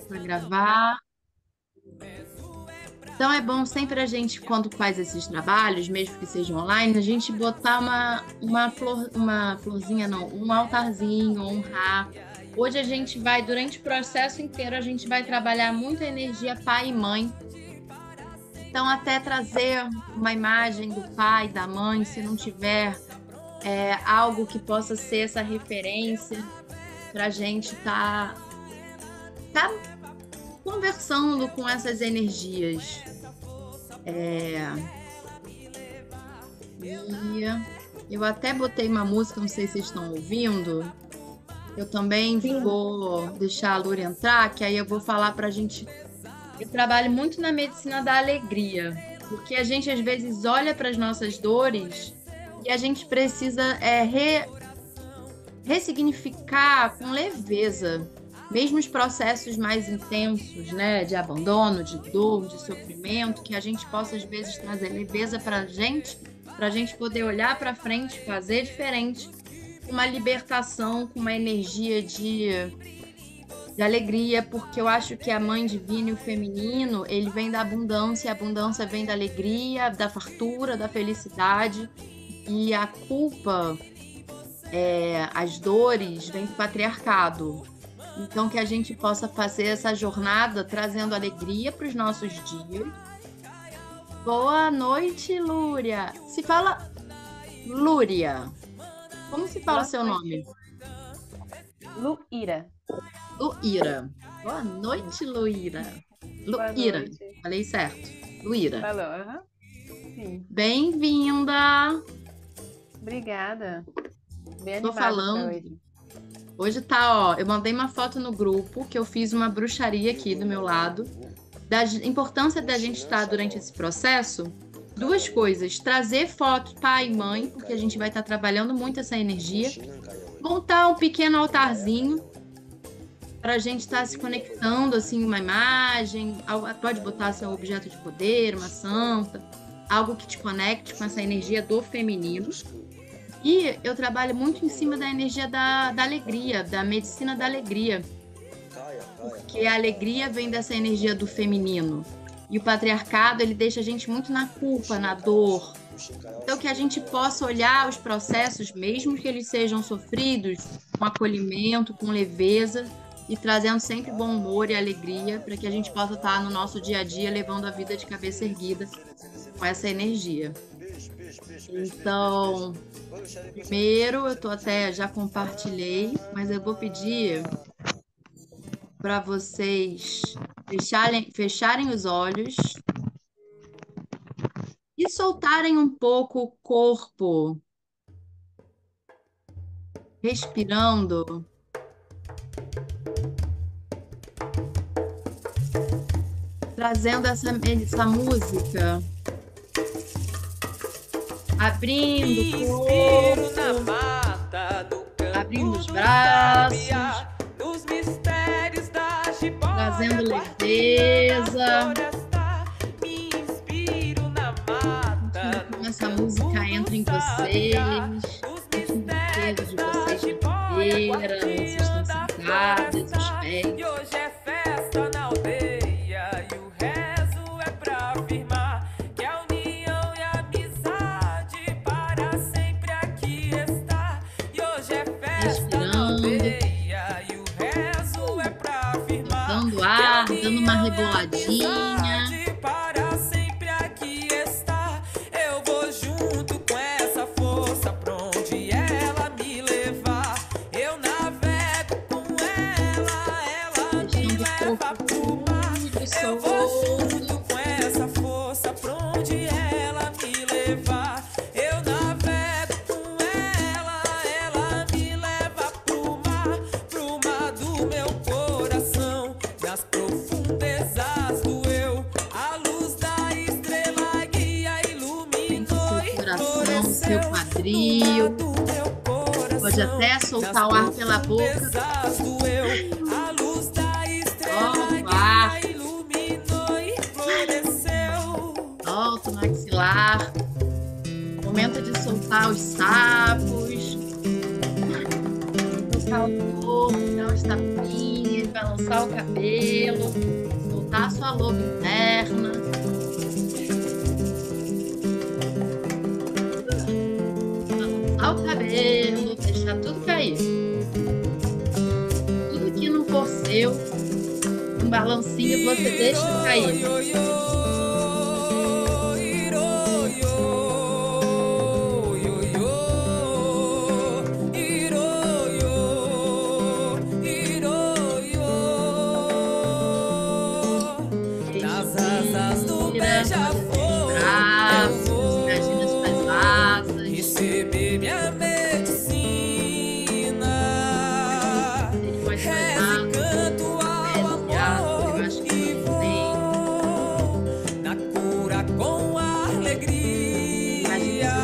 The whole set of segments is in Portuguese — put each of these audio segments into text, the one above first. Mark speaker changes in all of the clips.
Speaker 1: para gravar. Então é bom sempre a gente, quando faz esses trabalhos, mesmo que sejam online, a gente botar uma florzinha, não, um altarzinho, honrar. Hoje a gente vai, durante o processo inteiro, a gente vai trabalhar muito a energia pai e mãe. Então, até trazer uma imagem do pai, da mãe, se não tiver algo que possa ser essa referência para a gente tá conversando com essas energias. E eu até botei uma música, não sei se vocês estão ouvindo. Eu também
Speaker 2: Sim.
Speaker 1: vou deixar a Lura entrar, que aí eu vou falar para a gente. Eu trabalho muito na medicina da alegria, porque a gente às vezes olha para as nossas dores e a gente precisa ressignificar com leveza, mesmo os processos mais intensos, né, de abandono, de dor, de sofrimento, que a gente possa às vezes trazer leveza para a gente poder olhar para frente, fazer diferente, uma libertação, com uma energia de alegria, porque eu acho que a mãe divina e o feminino, ele vem da abundância, a abundância vem da alegria, da fartura, da felicidade, e a culpa, as dores, vem do patriarcado. Então, que a gente possa fazer essa jornada trazendo alegria para os nossos dias. Boa noite, Lúria. Se fala Lúria. Como se fala o seu nome?
Speaker 2: Luíra.
Speaker 1: Luíra. Boa noite, Luíra.
Speaker 2: Boa
Speaker 1: Luíra.
Speaker 2: noite.
Speaker 1: Falei certo. Luíra.
Speaker 2: Falou, Sim.
Speaker 1: Bem-vinda.
Speaker 2: Obrigada. Bem
Speaker 1: Tô
Speaker 2: animada
Speaker 1: falando.
Speaker 2: pra hoje.
Speaker 1: Hoje tá, ó, eu mandei uma foto no grupo que eu fiz uma bruxaria aqui do meu lado, da importância da gente estar durante esse processo. Duas coisas: trazer fotos pai e mãe, porque a gente vai estar trabalhando muito essa energia, montar um pequeno altarzinho para a gente estar se conectando, assim, uma imagem, pode botar seu objeto de poder, uma santa, algo que te conecte com essa energia do feminino. E eu trabalho muito em cima da energia da alegria, da medicina da alegria, porque a alegria vem dessa energia do feminino. E o patriarcado, ele deixa a gente muito na culpa, na dor. Então, que a gente possa olhar os processos, mesmo que eles sejam sofridos, com acolhimento, com leveza, e trazendo sempre bom humor e alegria, para que a gente possa estar no nosso dia a dia levando a vida de cabeça erguida com essa energia. Então, primeiro, já compartilhei, mas eu vou pedir para vocês fecharem os olhos e soltarem um pouco o corpo, respirando. Trazendo essa música, abrindo o corpo, abrindo os braços, trazendo leveza. Como essa música entra em vocês, sentindo o peso de vocês na cadeira, vocês estão sentadas, os pés. Dando uma reboladinha.
Speaker 3: Eu vou junto com essa força pra onde ela me levar. Eu navego com ela me leva pro mar. Eu vou junto com essa força pra onde ela me levar. Eu navego com ela me leva pro mar do meu coração. Nas profundezas do eu, a luz da estrela guia iluminou e floresceu.
Speaker 1: Seu quadril. Pode até soltar o ar pela boca.
Speaker 3: A luz da estrela guia iluminou e floresceu.
Speaker 1: Solta o maxilar. Momento de soltar os sapos. Soltar o corpo, dar umas tapinhas, balançar balançar o cabelo, soltar a sua loba interna. Balançar o cabelo, deixar tudo cair. Tudo que não for seu, um balancinho você deixa cair.
Speaker 3: Nas asas do
Speaker 1: Respira, braços, imagina suas asas.
Speaker 3: receber minha medicina.
Speaker 1: Ele pode
Speaker 3: Reze
Speaker 1: falar,
Speaker 3: e canto ao
Speaker 1: reze,
Speaker 3: amor
Speaker 1: eu acho que
Speaker 3: e
Speaker 1: não tem.
Speaker 3: vou na cura com
Speaker 1: Imagina
Speaker 3: alegria.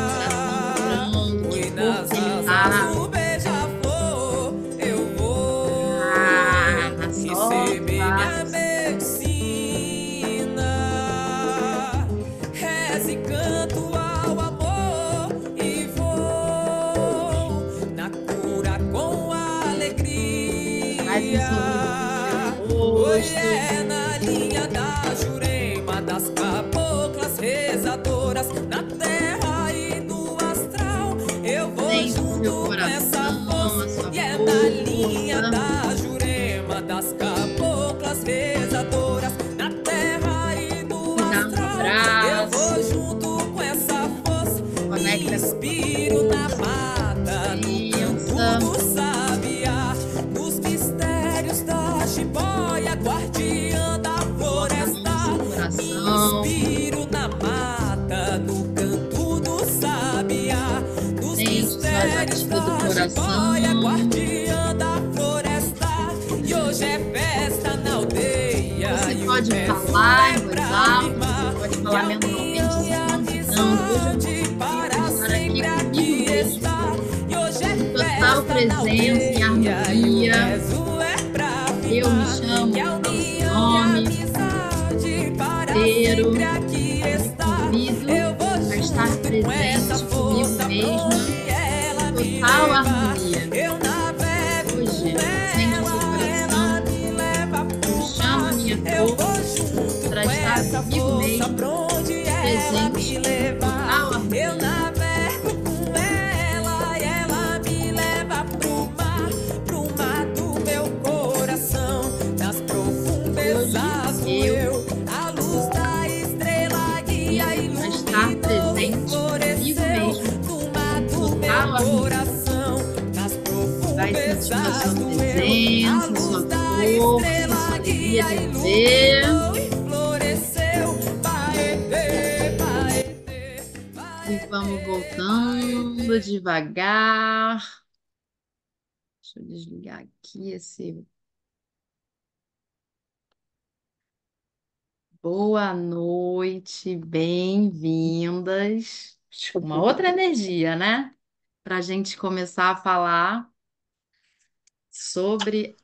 Speaker 1: seu coração vibrando,
Speaker 3: Oi,
Speaker 1: que
Speaker 3: nas
Speaker 1: corpo ele
Speaker 3: asas
Speaker 1: tá.
Speaker 3: do beija-flor eu vou receber minha
Speaker 1: Solta.
Speaker 3: medicina. Reze e canto ao amor e vou na cura com
Speaker 1: Faz um sorriso
Speaker 3: alegria.
Speaker 1: no seu
Speaker 3: Oi,
Speaker 1: rosto.
Speaker 3: é na linha da Jurema, das caboclas rezadoras, na terra e no astral. Eu vou
Speaker 1: Sente o seu
Speaker 3: junto com essa
Speaker 1: coração, a
Speaker 3: força.
Speaker 1: sua
Speaker 3: E é na linha
Speaker 1: força.
Speaker 3: da Jurema, das caboclas rezadoras, na terra e no
Speaker 1: Cuidar no
Speaker 3: astral. Eu vou
Speaker 1: braço.
Speaker 3: junto com essa força. Me
Speaker 1: Conecta com a sua
Speaker 3: inspiro na
Speaker 1: força.
Speaker 3: mata, no
Speaker 1: Pensa.
Speaker 3: canto do sabiá, nos mistérios da jiboia, guardiã da
Speaker 1: Coloca a mão no
Speaker 3: floresta.
Speaker 1: seu
Speaker 3: Me
Speaker 1: coração.
Speaker 3: inspiro na mata, no canto do sabiá, nos
Speaker 1: Sente suas
Speaker 3: mistérios
Speaker 1: batidas do
Speaker 3: da jiboia,
Speaker 1: coração.
Speaker 3: guardiã da floresta. E hoje é festa na aldeia,
Speaker 1: Você
Speaker 3: e o
Speaker 1: pode
Speaker 3: pé
Speaker 1: falar
Speaker 3: é
Speaker 1: em voz
Speaker 3: pra
Speaker 1: alta,
Speaker 3: rimar.
Speaker 1: você pode
Speaker 3: E
Speaker 1: falar
Speaker 3: a
Speaker 1: mentalmente, se
Speaker 3: união e a
Speaker 1: convidando. Hoje eu
Speaker 3: amizade
Speaker 1: consigo
Speaker 3: para
Speaker 1: estar
Speaker 3: sempre
Speaker 1: aqui
Speaker 3: aqui
Speaker 1: comigo mesmo,
Speaker 3: está. E hoje é
Speaker 1: em total
Speaker 3: festa na
Speaker 1: presença, em
Speaker 3: aldeia, e o
Speaker 1: harmonia.
Speaker 3: rezo é pra
Speaker 1: Eu me
Speaker 3: rimar.
Speaker 1: chamo,
Speaker 3: Que a
Speaker 1: falo seu
Speaker 3: união e a
Speaker 1: nome
Speaker 3: amizade para
Speaker 1: inteiro.
Speaker 3: sempre aqui
Speaker 1: Me
Speaker 3: está.
Speaker 1: convido
Speaker 3: Eu vou
Speaker 1: a estar
Speaker 3: junto com essa
Speaker 1: presente comigo
Speaker 3: força pra
Speaker 1: mesma,
Speaker 3: onde ela
Speaker 1: em
Speaker 3: me
Speaker 1: total
Speaker 3: leva.
Speaker 1: harmonia.
Speaker 3: Eu navego
Speaker 1: Hoje,
Speaker 3: com
Speaker 1: sente o seu
Speaker 3: ela
Speaker 1: coração,
Speaker 3: me leva
Speaker 1: eu
Speaker 3: pro
Speaker 1: chamo
Speaker 3: mar.
Speaker 1: minha
Speaker 3: Eu
Speaker 1: força
Speaker 3: vou junto
Speaker 1: para
Speaker 3: com
Speaker 1: estar
Speaker 3: essa
Speaker 1: comigo
Speaker 3: força
Speaker 1: mesmo,
Speaker 3: pra onde ela
Speaker 1: presente,
Speaker 3: me
Speaker 1: em
Speaker 3: levar.
Speaker 1: total
Speaker 3: Eu
Speaker 1: harmonia.
Speaker 3: navego com ela e ela me leva pro mar do meu coração. Nas profundezas vou
Speaker 1: Hoje,
Speaker 3: eu, a luz da estrela guia
Speaker 1: convido a estar
Speaker 3: iluminou e
Speaker 1: presente comigo
Speaker 3: floresceu
Speaker 1: mesmo,
Speaker 3: no mar
Speaker 1: em
Speaker 3: do meu
Speaker 1: total harmonia.
Speaker 3: coração. Nas
Speaker 1: Vai sentindo a
Speaker 3: profundezas
Speaker 1: sua
Speaker 3: do eu, a
Speaker 1: presença, a
Speaker 3: luz
Speaker 1: sua
Speaker 3: da
Speaker 1: força, a
Speaker 3: estrela
Speaker 1: sua alegria
Speaker 3: guia
Speaker 1: de viver.
Speaker 3: iluminou e floresceu. Baetê, baetê,
Speaker 1: E vamos
Speaker 3: baetê,
Speaker 1: voltando
Speaker 3: baetê.
Speaker 1: devagar. Deixa eu desligar aqui esse. Boa noite, bem-vindas. Uma outra energia, né? Para a gente começar a falar sobre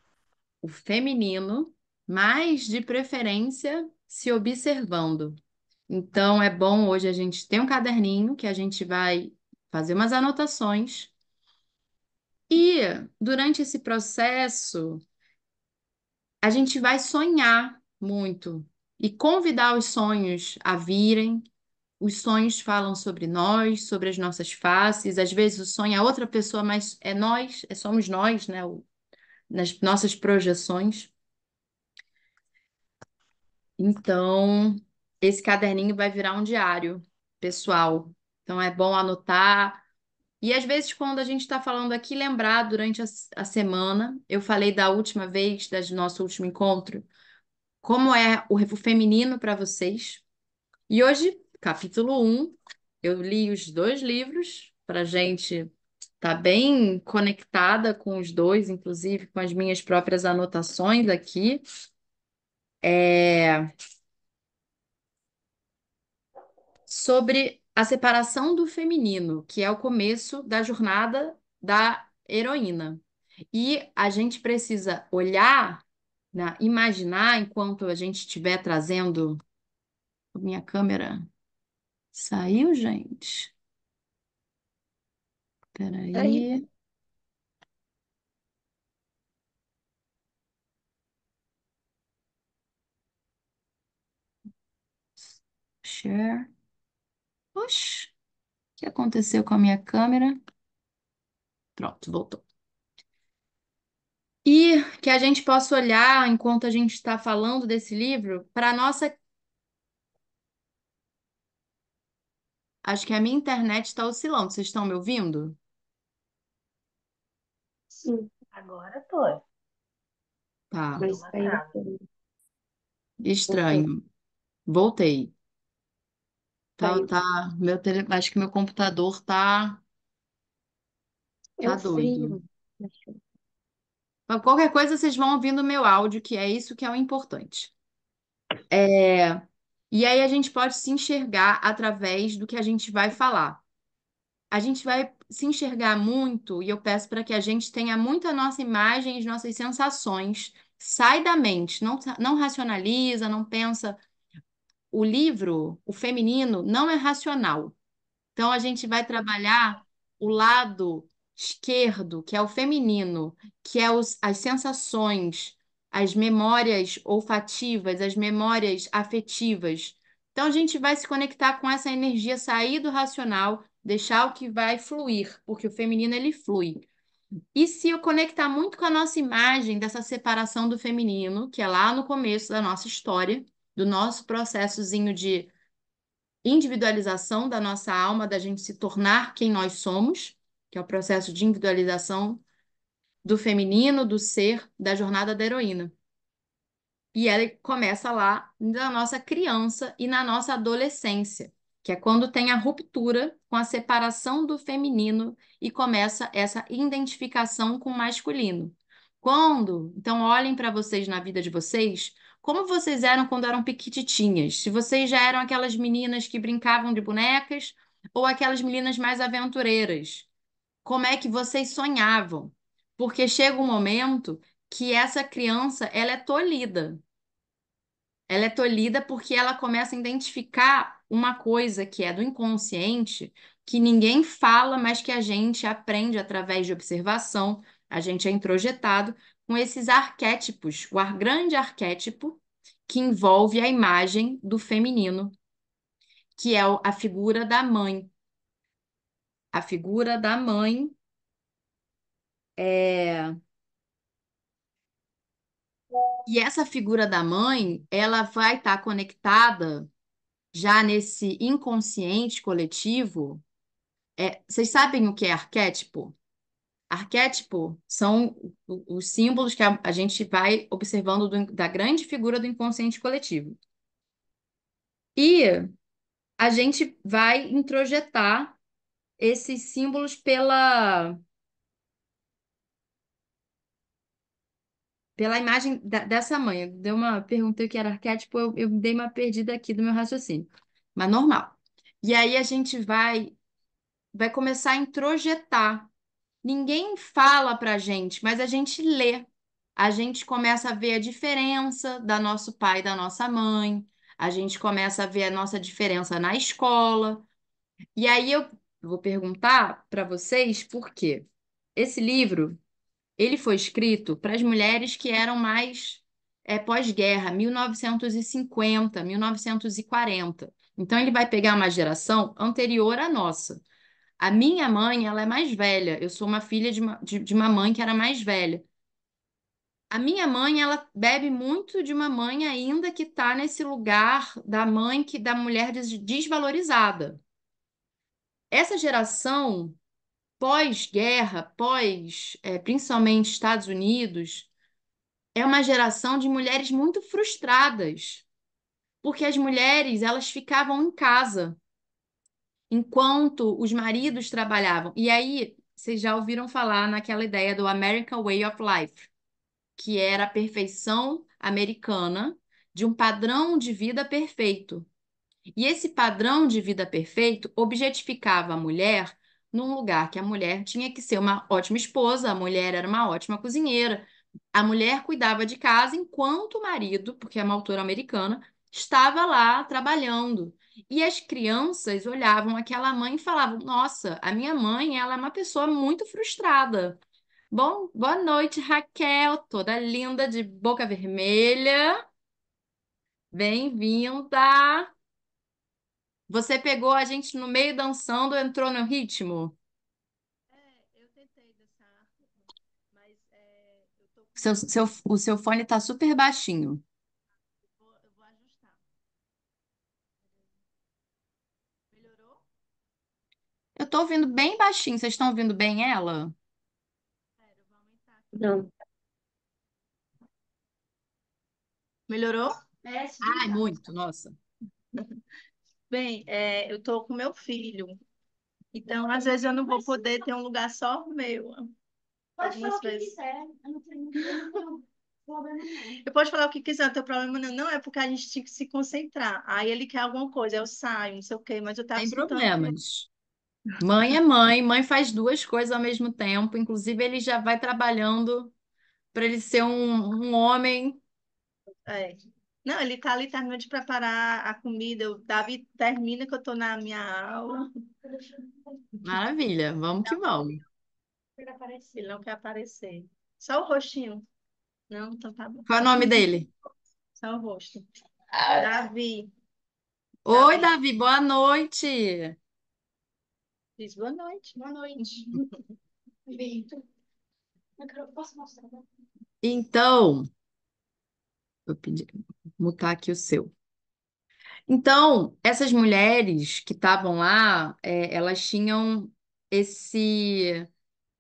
Speaker 1: o feminino, mas de preferência se observando. Então, é bom hoje a gente ter um caderninho que a gente vai fazer umas anotações. E durante esse processo, a gente vai sonhar muito e convidar os sonhos a virem. Os sonhos falam sobre nós, sobre as nossas faces. Às vezes o sonho é outra pessoa, mas é nós, somos nós, né? Nas nossas projeções. Então, esse caderninho vai virar um diário pessoal. Então, é bom anotar. E às vezes, quando a gente está falando aqui, lembrar durante a semana, eu falei da última vez, do nosso último encontro, como é o feminino para vocês. E hoje, capítulo 1, eu li os dois livros para a gente estar bem conectada com os dois, inclusive com as minhas próprias anotações aqui. Sobre a separação do feminino, que é o começo da jornada da heroína. E a gente precisa olhar, né, imaginar, enquanto a gente estiver trazendo. Minha câmera saiu, gente?
Speaker 2: Aí,
Speaker 1: Peraí. Share. Oxi, o que aconteceu com a minha câmera? Pronto, voltou. E que a gente possa olhar, enquanto a gente está falando desse livro, para a nossa. Acho que a minha internet está oscilando. Vocês estão me ouvindo?
Speaker 2: Sim. Agora tô.
Speaker 1: Tá.
Speaker 2: Deu uma trava.
Speaker 1: Estranho. Voltei. Tá,
Speaker 2: Saiu.
Speaker 1: tá. Acho que meu computador
Speaker 2: É
Speaker 1: tá
Speaker 2: o
Speaker 1: doido.
Speaker 2: frio.
Speaker 1: Mas qualquer coisa vocês vão ouvindo o meu áudio, que é isso que é o importante. É, E aí a gente pode se enxergar através do que a gente vai falar. A gente vai se enxergar muito, e eu peço para que a gente tenha muito a nossa imagem, as nossas sensações. Sai da mente, não racionaliza, não pensa. O livro, o feminino, não é racional. Então, a gente vai trabalhar o lado esquerdo, que é o feminino, que é as sensações, as memórias olfativas, as memórias afetivas. Então, a gente vai se conectar com essa energia, sair do racional, deixar o que vai fluir, porque o feminino ele flui. E se eu conectar muito com a nossa imagem dessa separação do feminino, que é lá no começo da nossa história, do nosso processozinho de individualização da nossa alma, da gente se tornar quem nós somos, que é o processo de individualização do feminino, do ser, da jornada da heroína. E ela começa lá na nossa criança e na nossa adolescência, que é quando tem a ruptura com a separação do feminino e começa essa identificação com o masculino. Então, olhem para vocês na vida de vocês, como vocês eram quando eram piquititinhas. Se vocês já eram aquelas meninas que brincavam de bonecas ou aquelas meninas mais aventureiras. Como é que vocês sonhavam? Porque chega um momento que essa criança, ela é tolhida. Ela é tolhida porque ela começa a identificar uma coisa que é do inconsciente, que ninguém fala, mas que a gente aprende através de observação, a gente é introjetado com esses arquétipos, grande arquétipo que envolve a imagem do feminino, que é a figura da mãe. A figura da mãe é. E essa figura da mãe, ela vai estar conectada já nesse inconsciente coletivo. Vocês sabem o que é arquétipo? Arquétipo são os símbolos que a gente vai observando da grande figura do inconsciente coletivo. E a gente vai introjetar esses símbolos pela imagem dessa mãe. Perguntei o que era arquétipo, eu dei uma perdida aqui do meu raciocínio, mas normal. E aí a gente vai começar a introjetar. Ninguém fala pra gente, mas a gente lê. A gente começa a ver a diferença da nosso pai e da nossa mãe. A gente começa a ver a nossa diferença na escola. E aí eu vou perguntar para vocês por quê. Esse livro, ele foi escrito para as mulheres que eram mais pós-guerra, 1950, 1940. Então ele vai pegar uma geração anterior à nossa. A minha mãe, ela é mais velha. Eu sou uma filha de uma mãe que era mais velha. A minha mãe, ela bebe muito de uma mãe ainda que está nesse lugar da mãe da mulher desvalorizada. Essa geração pós-guerra, principalmente Estados Unidos, é uma geração de mulheres muito frustradas, porque as mulheres, elas ficavam em casa enquanto os maridos trabalhavam. E aí, vocês já ouviram falar naquela ideia do American Way of Life, que era a perfeição americana de um padrão de vida perfeito. E esse padrão de vida perfeito objetificava a mulher num lugar que a mulher tinha que ser uma ótima esposa, a mulher era uma ótima cozinheira, a mulher cuidava de casa enquanto o marido, porque é uma autora americana, estava lá trabalhando. E as crianças olhavam aquela mãe e falavam: Nossa, a minha mãe, ela é uma pessoa muito frustrada. Bom, boa noite, Raquel, toda linda de boca vermelha. Bem-vinda. Você pegou a gente no meio dançando, entrou no ritmo?
Speaker 4: Eu tentei dançar, mas eu tô com
Speaker 1: O seu fone tá super baixinho.
Speaker 4: eu vou ajustar. Melhorou?
Speaker 1: Eu tô ouvindo bem baixinho. Vocês estão ouvindo bem ela?
Speaker 4: Pera, eu vou aumentar aqui.
Speaker 2: Não.
Speaker 4: Melhorou?
Speaker 1: Ai, muito, nossa.
Speaker 4: Bem, eu tô com meu filho, então às vezes eu não vou poder ter um lugar só meu. Algumas vezes. Eu posso falar o que quiser, não tem problema não. Não é porque a gente tinha que se concentrar. Aí ele quer alguma coisa, eu saio, não sei o quê, mas eu tava
Speaker 1: Sem
Speaker 4: escutando.
Speaker 1: problemas. Mãe é mãe, mãe faz duas coisas ao mesmo tempo. Inclusive, ele já vai trabalhando para ele ser um homem.
Speaker 4: É. Não, ele tá ali terminando de preparar a comida. O Davi termina que eu tô na minha aula.
Speaker 1: Maravilha, vamos que vamos.
Speaker 4: Ele não quer aparecer. Só o rostinho. Não, então tá bom.
Speaker 1: Qual é o nome dele?
Speaker 4: Só o rosto. Davi.
Speaker 1: Oi,
Speaker 4: Davi.
Speaker 1: Davi, boa noite.
Speaker 4: Diz boa noite. Boa noite. Vitor. Eu posso mostrar?
Speaker 1: Então, vou pedir, mutar aqui o seu. Então, essas mulheres que estavam lá, elas tinham esse,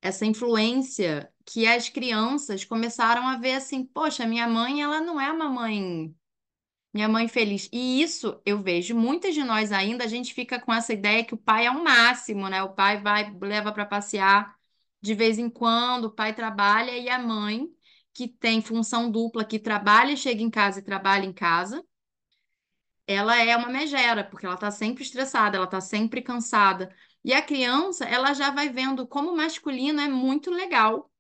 Speaker 1: essa influência que as crianças começaram a ver assim, poxa, minha mãe, ela não é uma mãe. Minha mãe feliz. E isso eu vejo, muitas de nós ainda, a gente fica com essa ideia que o pai é o máximo, né? O pai vai, leva para passear de vez em quando, o pai trabalha e a mãe, que tem função dupla, que trabalha, chega em casa e trabalha em casa, ela é uma megera, porque ela tá sempre estressada, ela tá sempre cansada. E a criança, ela já vai vendo como o masculino é muito legal,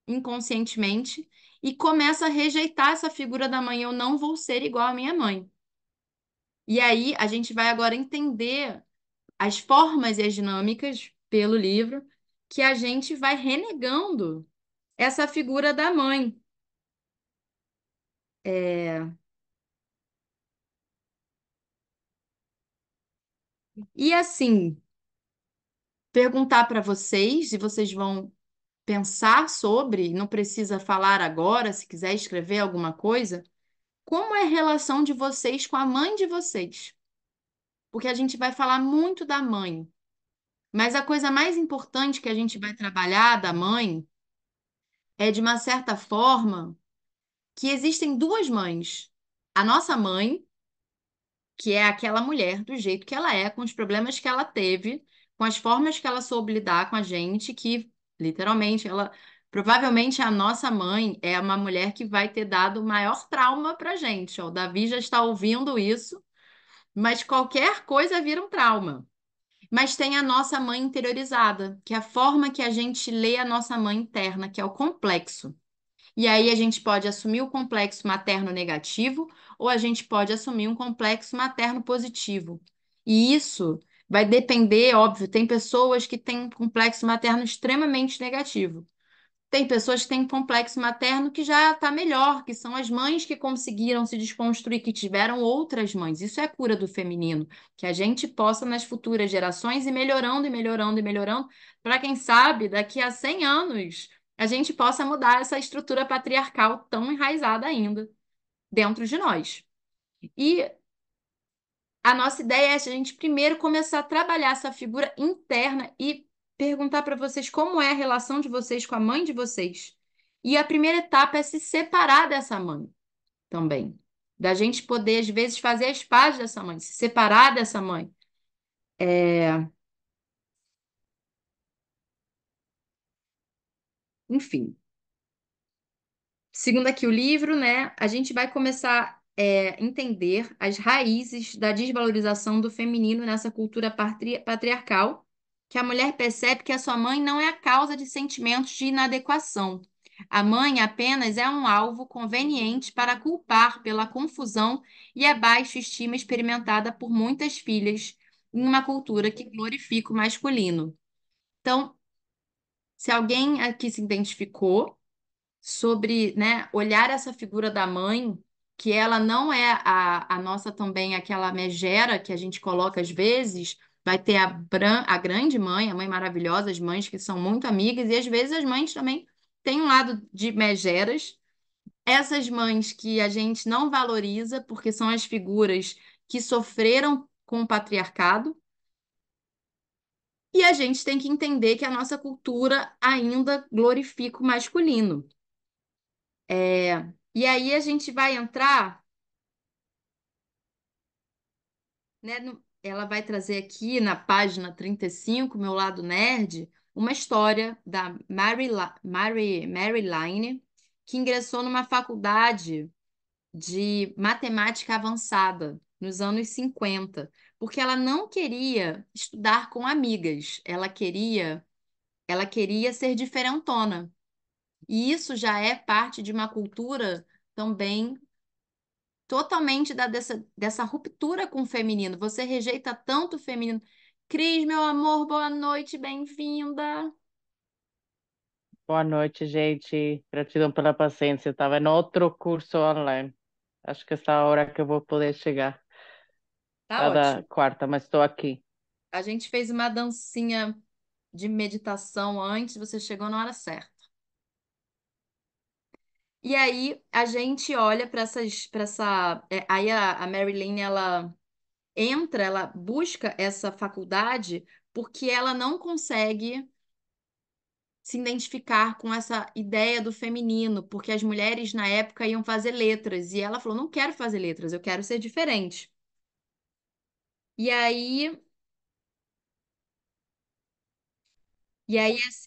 Speaker 1: inconscientemente, e começa a rejeitar essa figura da mãe. Eu não vou ser igual à minha mãe. E aí a gente vai agora entender as formas e as dinâmicas pelo livro que a gente vai renegando essa figura da mãe. É, E assim, perguntar para vocês, e vocês vão pensar sobre, não precisa falar agora, se quiser escrever alguma coisa, como é a relação de vocês com a mãe de vocês? Porque a gente vai falar muito da mãe, mas a coisa mais importante que a gente vai trabalhar da mãe é, de uma certa forma, que existem duas mães. A nossa mãe, que é aquela mulher do jeito que ela é, com os problemas que ela teve, com as formas que ela soube lidar com a gente, que literalmente ela. Provavelmente a nossa mãe é uma mulher que vai ter dado o maior trauma pra gente. Ó, o Davi já está ouvindo isso, mas qualquer coisa vira um trauma. Mas tem a nossa mãe interiorizada, que é a forma que a gente lê a nossa mãe interna, que é o complexo. E aí a gente pode assumir o complexo materno negativo ou a gente pode assumir um complexo materno positivo. E isso vai depender, óbvio, tem pessoas que têm um complexo materno extremamente negativo. Tem pessoas que têm um complexo materno que já está melhor, que são as mães que conseguiram se desconstruir, que tiveram outras mães. Isso é a cura do feminino, que a gente possa nas futuras gerações ir melhorando e melhorando e melhorando, para quem sabe, daqui a 100 anos, a gente possa mudar essa estrutura patriarcal tão enraizada ainda dentro de nós. E a nossa ideia é a gente primeiro começar a trabalhar essa figura interna e perguntar para vocês como é a relação de vocês com a mãe de vocês. E a primeira etapa é se separar dessa mãe também. Da gente poder, às vezes, fazer as pazes dessa mãe, se separar dessa mãe. Enfim, segundo aqui o livro, né, a gente vai começar a entender as raízes da desvalorização do feminino nessa cultura patriarcal, que a mulher percebe que a sua mãe não é a causa de sentimentos de inadequação. A mãe apenas é um alvo conveniente para culpar pela confusão e a baixa estima experimentada por muitas filhas em uma cultura que glorifica o masculino. Então, se alguém aqui se identificou, sobre, né, olhar essa figura da mãe que ela não é a nossa também, aquela megera que a gente coloca às vezes, vai ter a grande mãe, a mãe maravilhosa, as mães que são muito amigas, e às vezes as mães também têm um lado de megeras. Essas mães que a gente não valoriza, porque são as figuras que sofreram com o patriarcado, e a gente tem que entender que a nossa cultura ainda glorifica o masculino. E aí a gente vai entrar, né, ela vai trazer aqui na página 35, meu lado nerd, uma história da Maryline, que ingressou numa faculdade de matemática avançada nos anos 50, porque ela não queria estudar com amigas, ela queria ser diferentona. E isso já é parte de uma cultura também totalmente dessa ruptura com o feminino. Você rejeita tanto o feminino. Cris, meu amor, boa noite, bem-vinda.
Speaker 5: Boa noite, gente. Gratidão pela paciência. Eu estava em outro curso online. Acho que essa hora que eu vou poder chegar.
Speaker 1: Tá
Speaker 5: Cada
Speaker 1: ótimo.
Speaker 5: quarta, mas estou aqui.
Speaker 1: A gente fez uma dancinha de meditação antes, você chegou na hora certa. E aí a gente olha para essa, aí a Marilyn ela entra, ela busca essa faculdade porque ela não consegue se identificar com essa ideia do feminino, porque as mulheres na época iam fazer letras e ela falou: "Não quero fazer letras, eu quero ser diferente". E aí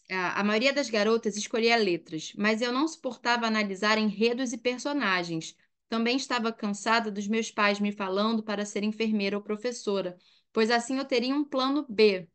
Speaker 1: a maioria das garotas escolhia letras, mas eu não suportava analisar enredos e personagens. Também estava cansada dos meus pais me falando para ser enfermeira ou professora, pois assim eu teria um plano B,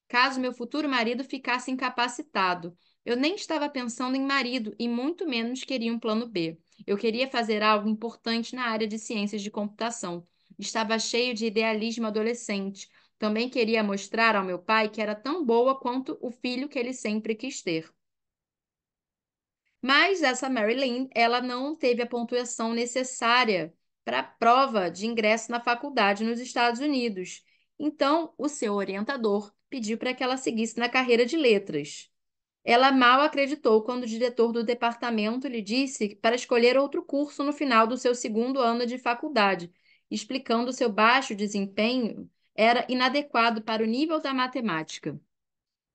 Speaker 1: caso meu futuro marido ficasse incapacitado. Eu nem estava pensando em marido e muito menos queria um plano B. Eu queria fazer algo importante na área de ciências de computação. Estava cheio de idealismo adolescente. Também queria mostrar ao meu pai que era tão boa quanto o filho que ele sempre quis ter. Mas essa Marilyn, ela não teve a pontuação necessária para a prova de ingresso na faculdade nos Estados Unidos. Então, o seu orientador pediu para que ela seguisse na carreira de letras. Ela mal acreditou quando o diretor do departamento lhe disse para escolher outro curso no final do seu segundo ano de faculdade, explicando seu baixo desempenho era inadequado para o nível da matemática.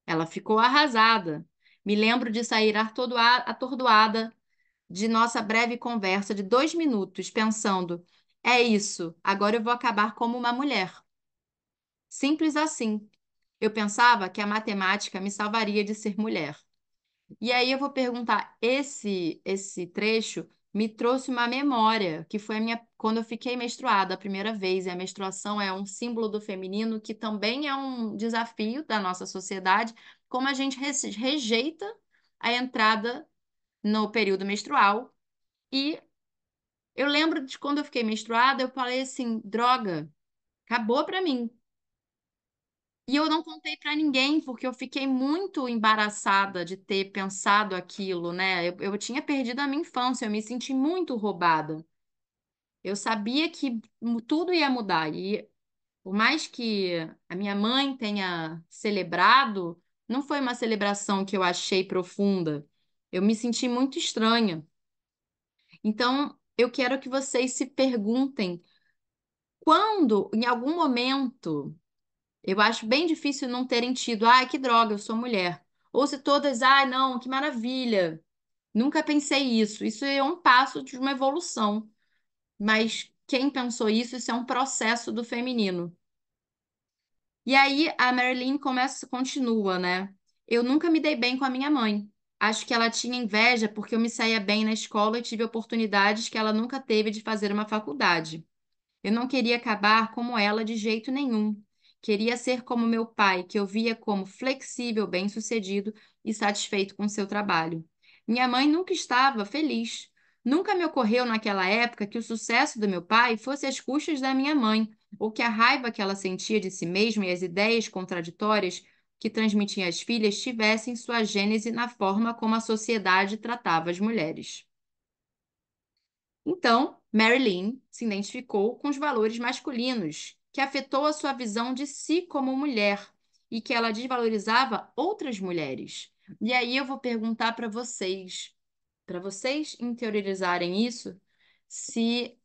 Speaker 1: Ela ficou arrasada. Me lembro de sair atordoada de nossa breve conversa de 2 minutos, pensando: é isso, agora eu vou acabar como uma mulher. Simples assim. Eu pensava que a matemática me salvaria de ser mulher. E aí eu vou perguntar, esse trecho me trouxe uma memória, que foi a minha quando eu fiquei menstruada a primeira vez, e a menstruação é um símbolo do feminino que também é um desafio da nossa sociedade, como a gente rejeita a entrada no período menstrual. E eu lembro de quando eu fiquei menstruada, eu falei assim, droga, acabou pra mim. E eu não contei para ninguém, porque eu fiquei muito embaraçada de ter pensado aquilo, né? Eu tinha perdido a minha infância, eu me senti muito roubada. Eu sabia que tudo ia mudar. E por mais que a minha mãe tenha celebrado, não foi uma celebração que eu achei profunda. Eu me senti muito estranha. Então, eu quero que vocês se perguntem quando, em algum momento, eu acho bem difícil não terem tido, ai, que droga, eu sou mulher. Ou se todas, ai, não, que maravilha. Nunca pensei isso. Isso é um passo de uma evolução. Mas quem pensou isso, isso é um processo do feminino. E aí a Marilyn continua, né? Eu nunca me dei bem com a minha mãe. Acho que ela tinha inveja porque eu me saía bem na escola e tive oportunidades que ela nunca teve de fazer uma faculdade. Eu não queria acabar como ela de jeito nenhum. Queria ser como meu pai, que eu via como flexível, bem-sucedido e satisfeito com seu trabalho. Minha mãe nunca estava feliz. Nunca me ocorreu naquela época que o sucesso do meu pai fosse às custas da minha mãe, ou que a raiva que ela sentia de si mesma e as ideias contraditórias que transmitia às filhas tivessem sua gênese na forma como a sociedade tratava as mulheres. Então, Marilyn se identificou com os valores masculinos, que afetou a sua visão de si como mulher e que ela desvalorizava outras mulheres. E aí eu vou perguntar para vocês interiorizarem isso, se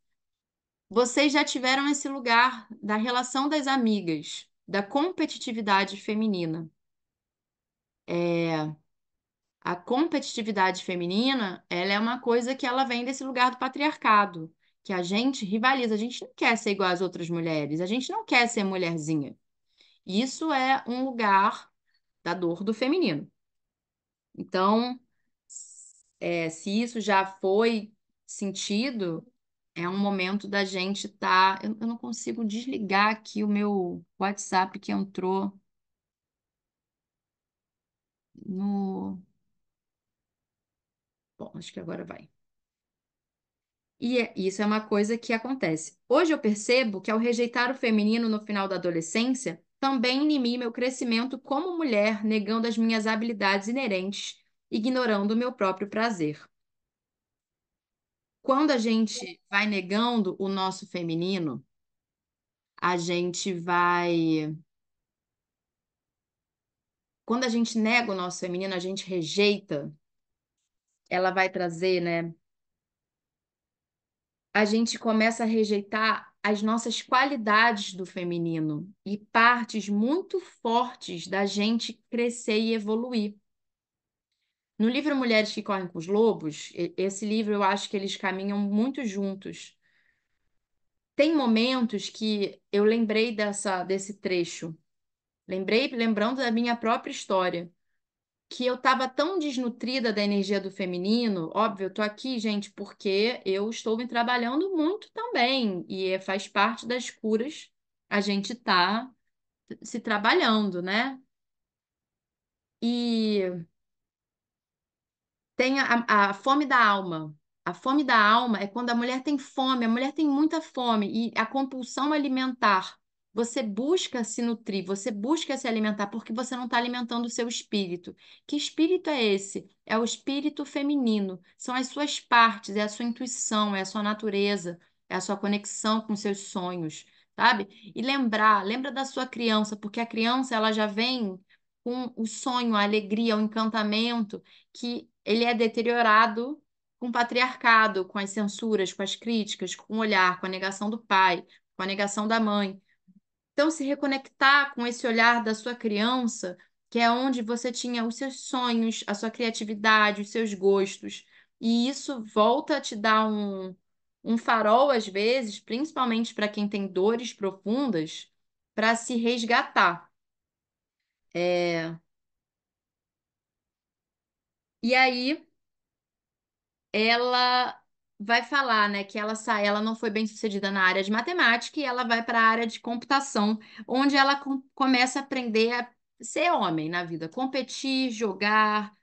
Speaker 1: vocês já tiveram esse lugar da relação das amigas, da competitividade feminina. A competitividade feminina, ela é uma coisa que ela vem desse lugar do patriarcado, que a gente rivaliza, a gente não quer ser igual às outras mulheres, a gente não quer ser mulherzinha. Isso é um lugar da dor do feminino. Então, se isso já foi sentido, é um momento da gente estar. Eu não consigo desligar aqui o meu WhatsApp que entrou no. Bom, acho que agora vai. E isso é uma coisa que acontece. Hoje eu percebo que ao rejeitar o feminino no final da adolescência, também inimi meu crescimento como mulher, negando as minhas habilidades inerentes, ignorando o meu próprio prazer. Quando a gente vai negando o nosso feminino, a gente vai. Quando a gente nega o nosso feminino, a gente rejeita, ela vai trazer, né? A gente começa a rejeitar as nossas qualidades do feminino e partes muito fortes da gente crescer e evoluir. No livro Mulheres que Correm com os Lobos, esse livro eu acho que eles caminham muito juntos. Tem momentos que eu lembrei desse trecho, lembrando da minha própria história, que eu estava tão desnutrida da energia do feminino. Óbvio, eu tô aqui, gente, porque eu estou me trabalhando muito também, e faz parte das curas a gente tá se trabalhando, né? E tem a fome da alma. A fome da alma é quando a mulher tem fome, a mulher tem muita fome, e a compulsão alimentar. Você busca se nutrir, você busca se alimentar, porque você não está alimentando o seu espírito. Que espírito é esse? É o espírito feminino. São as suas partes, é a sua intuição, é a sua natureza, é a sua conexão com os seus sonhos, sabe? E lembra da sua criança, porque a criança ela já vem com o sonho, a alegria, o encantamento que ele é deteriorado com o patriarcado, com as censuras, com as críticas, com o olhar, com a negação do pai, com a negação da mãe. Então, se reconectar com esse olhar da sua criança, que é onde você tinha os seus sonhos, a sua criatividade, os seus gostos, e isso volta a te dar um farol, às vezes, principalmente para quem tem dores profundas, para se resgatar. E aí ela vai falar, né, que ela não foi bem sucedida na área de matemática e ela vai para a área de computação, onde ela começa a aprender a ser homem na vida, competir, jogar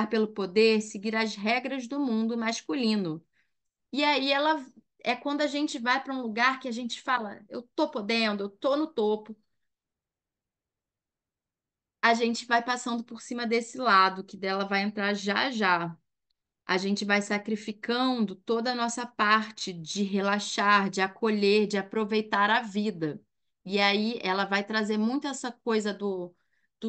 Speaker 1: pelo poder, seguir as regras do mundo masculino. E aí ela é quando a gente vai para um lugar que a gente fala, eu tô podendo, eu tô no topo. A gente vai passando por cima desse lado, que dela vai entrar já já. A gente vai sacrificando toda a nossa parte de relaxar, de acolher, de aproveitar a vida. E aí ela vai trazer muito essa coisa do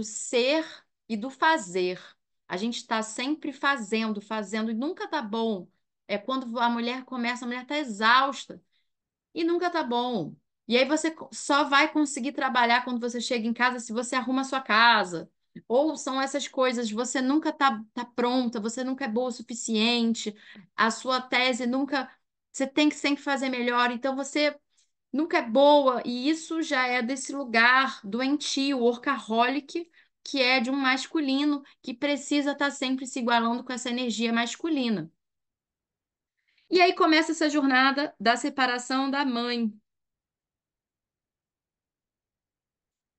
Speaker 1: ser e do fazer. A gente está sempre fazendo, fazendo, e nunca tá bom. É quando a mulher começa, a mulher está exausta e nunca tá bom. E aí você só vai conseguir trabalhar quando você chega em casa se você arruma a sua casa. Ou são essas coisas, você nunca tá pronta, você nunca é boa o suficiente, a sua tese nunca. Você tem que sempre fazer melhor, então você nunca é boa, e isso já é desse lugar doentio, workaholic, que é de um masculino que precisa estar sempre se igualando com essa energia masculina. E aí começa essa jornada da separação da mãe,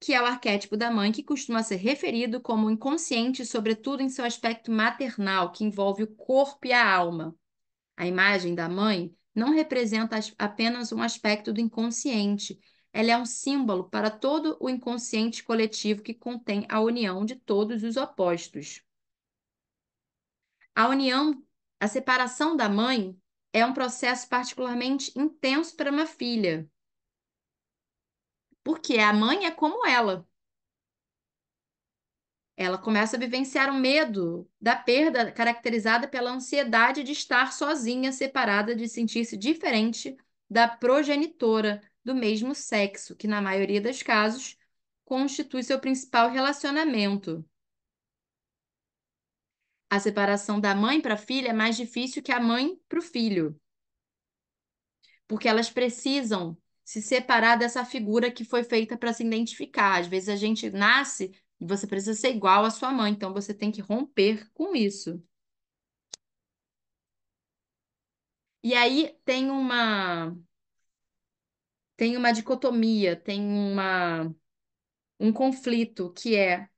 Speaker 1: que é o arquétipo da mãe, que costuma ser referido como inconsciente, sobretudo em seu aspecto maternal, que envolve o corpo e a alma. A imagem da mãe não representa apenas um aspecto do inconsciente, ela é um símbolo para todo o inconsciente coletivo que contém a união de todos os opostos. A união, a separação da mãe é um processo particularmente intenso para uma filha, porque a mãe é como ela. Ela começa a vivenciar o medo da perda, caracterizada pela ansiedade de estar sozinha, separada, de sentir-se diferente da progenitora do mesmo sexo, que, na maioria dos casos, constitui seu principal relacionamento. A separação da mãe para a filha é mais difícil que a mãe para o filho, porque elas precisam se separar dessa figura que foi feita para se identificar. Às vezes a gente nasce e você precisa ser igual à sua mãe, então você tem que romper com isso. E aí tem uma dicotomia, um conflito que é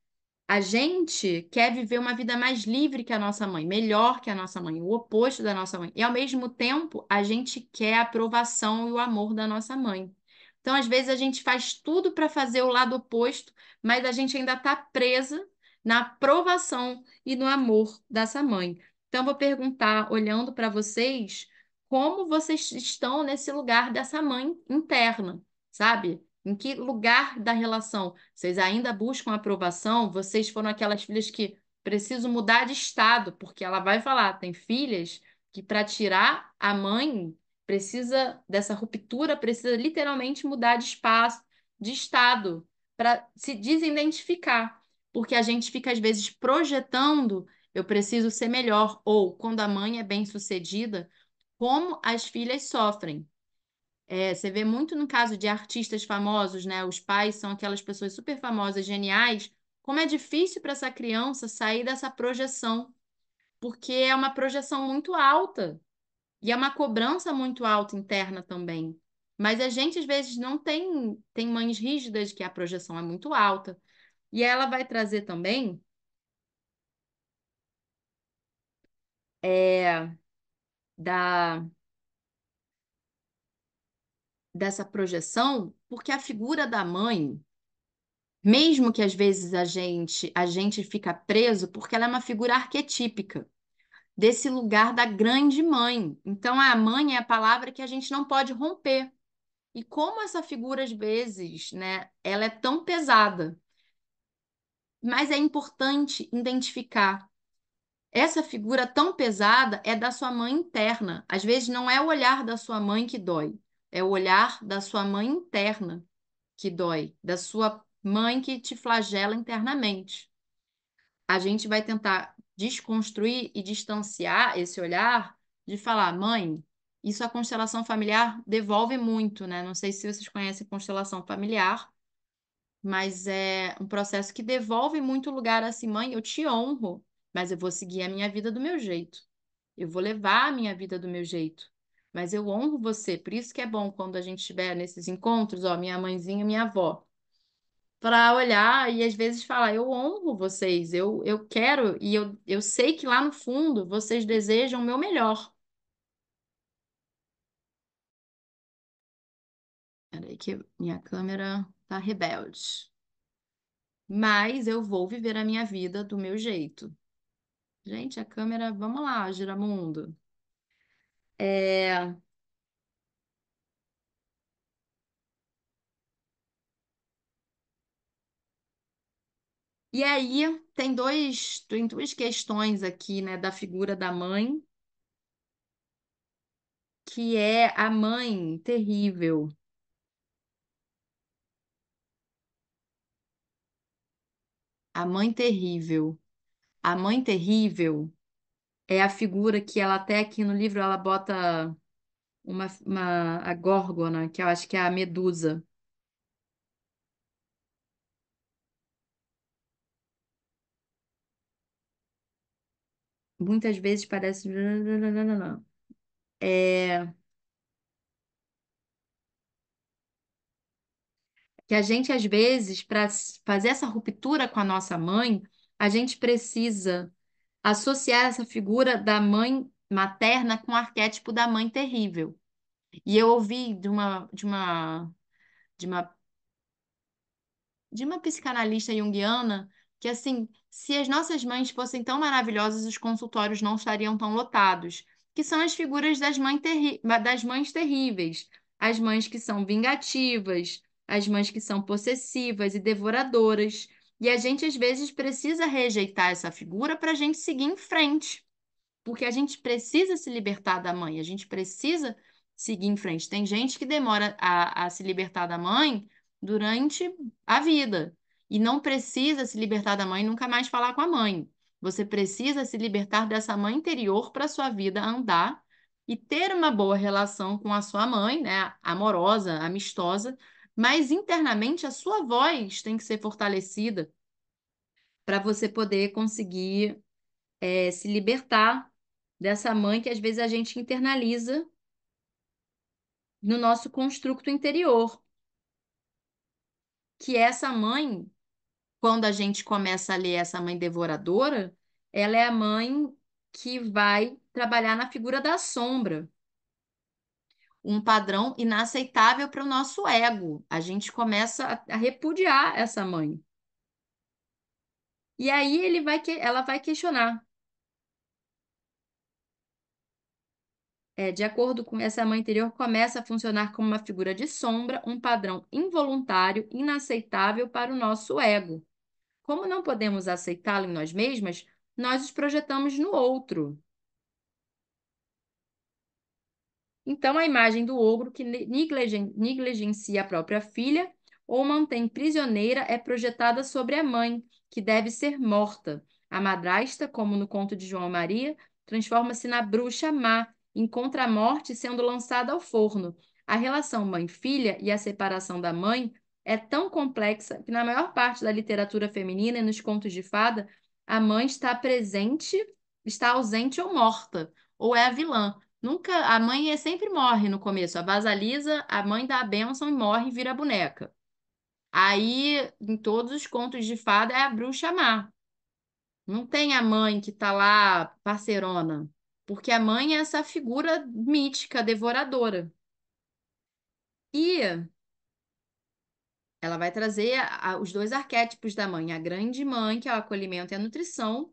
Speaker 1: a gente quer viver uma vida mais livre que a nossa mãe, melhor que a nossa mãe, o oposto da nossa mãe. E ao mesmo tempo, a gente quer a aprovação e o amor da nossa mãe. Então, às vezes, a gente faz tudo para fazer o lado oposto, mas a gente ainda está presa na aprovação e no amor dessa mãe. Então, eu vou perguntar, olhando para vocês, como vocês estão nesse lugar dessa mãe interna, sabe? Em que lugar da relação vocês ainda buscam aprovação? Vocês foram aquelas filhas que precisam mudar de estado, porque ela vai falar, tem filhas que para tirar a mãe precisa dessa ruptura, precisa literalmente mudar de espaço, de estado, para se desidentificar, porque a gente fica às vezes projetando, eu preciso ser melhor, ou quando a mãe é bem-sucedida, como as filhas sofrem. Você vê muito no caso de artistas famosos, né? Os pais são aquelas pessoas super famosas, geniais. Como é difícil para essa criança sair dessa projeção, porque é uma projeção muito alta e é uma cobrança muito alta interna também. Mas a gente às vezes não tem mães rígidas que a projeção é muito alta. E ela vai trazer também é, da dessa projeção, porque a figura da mãe, mesmo que às vezes a gente fica preso, porque ela é uma figura arquetípica desse lugar da grande mãe. Então a mãe é a palavra que a gente não pode romper. E como essa figura às vezes, né, ela é tão pesada, mas é importante identificar essa figura tão pesada é da sua mãe interna. Às vezes não é o olhar da sua mãe que dói, é o olhar da sua mãe interna que dói, da sua mãe que te flagela internamente. A gente vai tentar desconstruir e distanciar esse olhar de falar, mãe, isso a constelação familiar devolve muito, né? Não sei se vocês conhecem constelação familiar, mas é um processo que devolve muito lugar assim, mãe, eu te honro, mas eu vou seguir a minha vida do meu jeito. Eu vou levar a minha vida do meu jeito. Mas eu honro você. Por isso que é bom quando a gente estiver nesses encontros, ó, minha mãezinha, minha avó, para olhar e às vezes falar, eu honro vocês, eu quero e eu sei que lá no fundo vocês desejam o meu melhor. Peraí que minha câmera tá rebelde. Mas eu vou viver a minha vida do meu jeito. Gente, a câmera, vamos lá, Giramundo. É... E aí tem duas questões aqui, né, da figura da mãe, que é a mãe terrível. A mãe terrível. A mãe terrível é a figura que ela até aqui no livro ela bota a górgona, que eu acho que é a Medusa. Muitas vezes parece. É, que a gente, às vezes, para fazer essa ruptura com a nossa mãe, a gente precisa associar essa figura da mãe materna com o arquétipo da mãe terrível. E eu ouvi de uma de uma psicanalista junguiana que, assim, se as nossas mães fossem tão maravilhosas, os consultórios não estariam tão lotados. que são as figuras das mães terríveis, as mães que são vingativas, as mães que são possessivas e devoradoras. E a gente, às vezes, precisa rejeitar essa figura para a gente seguir em frente, porque a gente precisa se libertar da mãe, a gente precisa seguir em frente. Tem gente que demora a se libertar da mãe durante a vida e não precisa se libertar da mãe e nunca mais falar com a mãe. Você precisa se libertar dessa mãe interior para sua vida andar e ter uma boa relação com a sua mãe, né? Amorosa, amistosa, mas internamente a sua voz tem que ser fortalecida para você poder conseguir se libertar dessa mãe que às vezes a gente internaliza no nosso construto interior, que essa mãe, quando a gente começa a ler essa mãe devoradora, ela é a mãe que vai trabalhar na figura da sombra, um padrão inaceitável para o nosso ego. A gente começa a repudiar essa mãe. E aí ela vai questionar. De acordo com essa mãe interior, começa a funcionar como uma figura de sombra, um padrão involuntário, inaceitável para o nosso ego. Como não podemos aceitá-lo em nós mesmas, nós os projetamos no outro. Então, a imagem do ogro que negligencia a própria filha ou mantém prisioneira é projetada sobre a mãe, que deve ser morta. A madrasta, como no conto de João Maria, transforma-se na bruxa má, encontra a morte sendo lançada ao forno. A relação mãe-filha e a separação da mãe é tão complexa que, na maior parte da literatura feminina e nos contos de fada, a mãe está presente, está ausente ou morta, ou é a vilã. Nunca, a mãe sempre morre no começo. A Vasalisa, a mãe dá a bênção e morre e vira boneca. Aí, em todos os contos de fada, é a bruxa má. Não tem a mãe que tá lá parcerona, porque a mãe é essa figura mítica, devoradora. E ela vai trazer os dois arquétipos da mãe, a grande mãe, que é o acolhimento e a nutrição,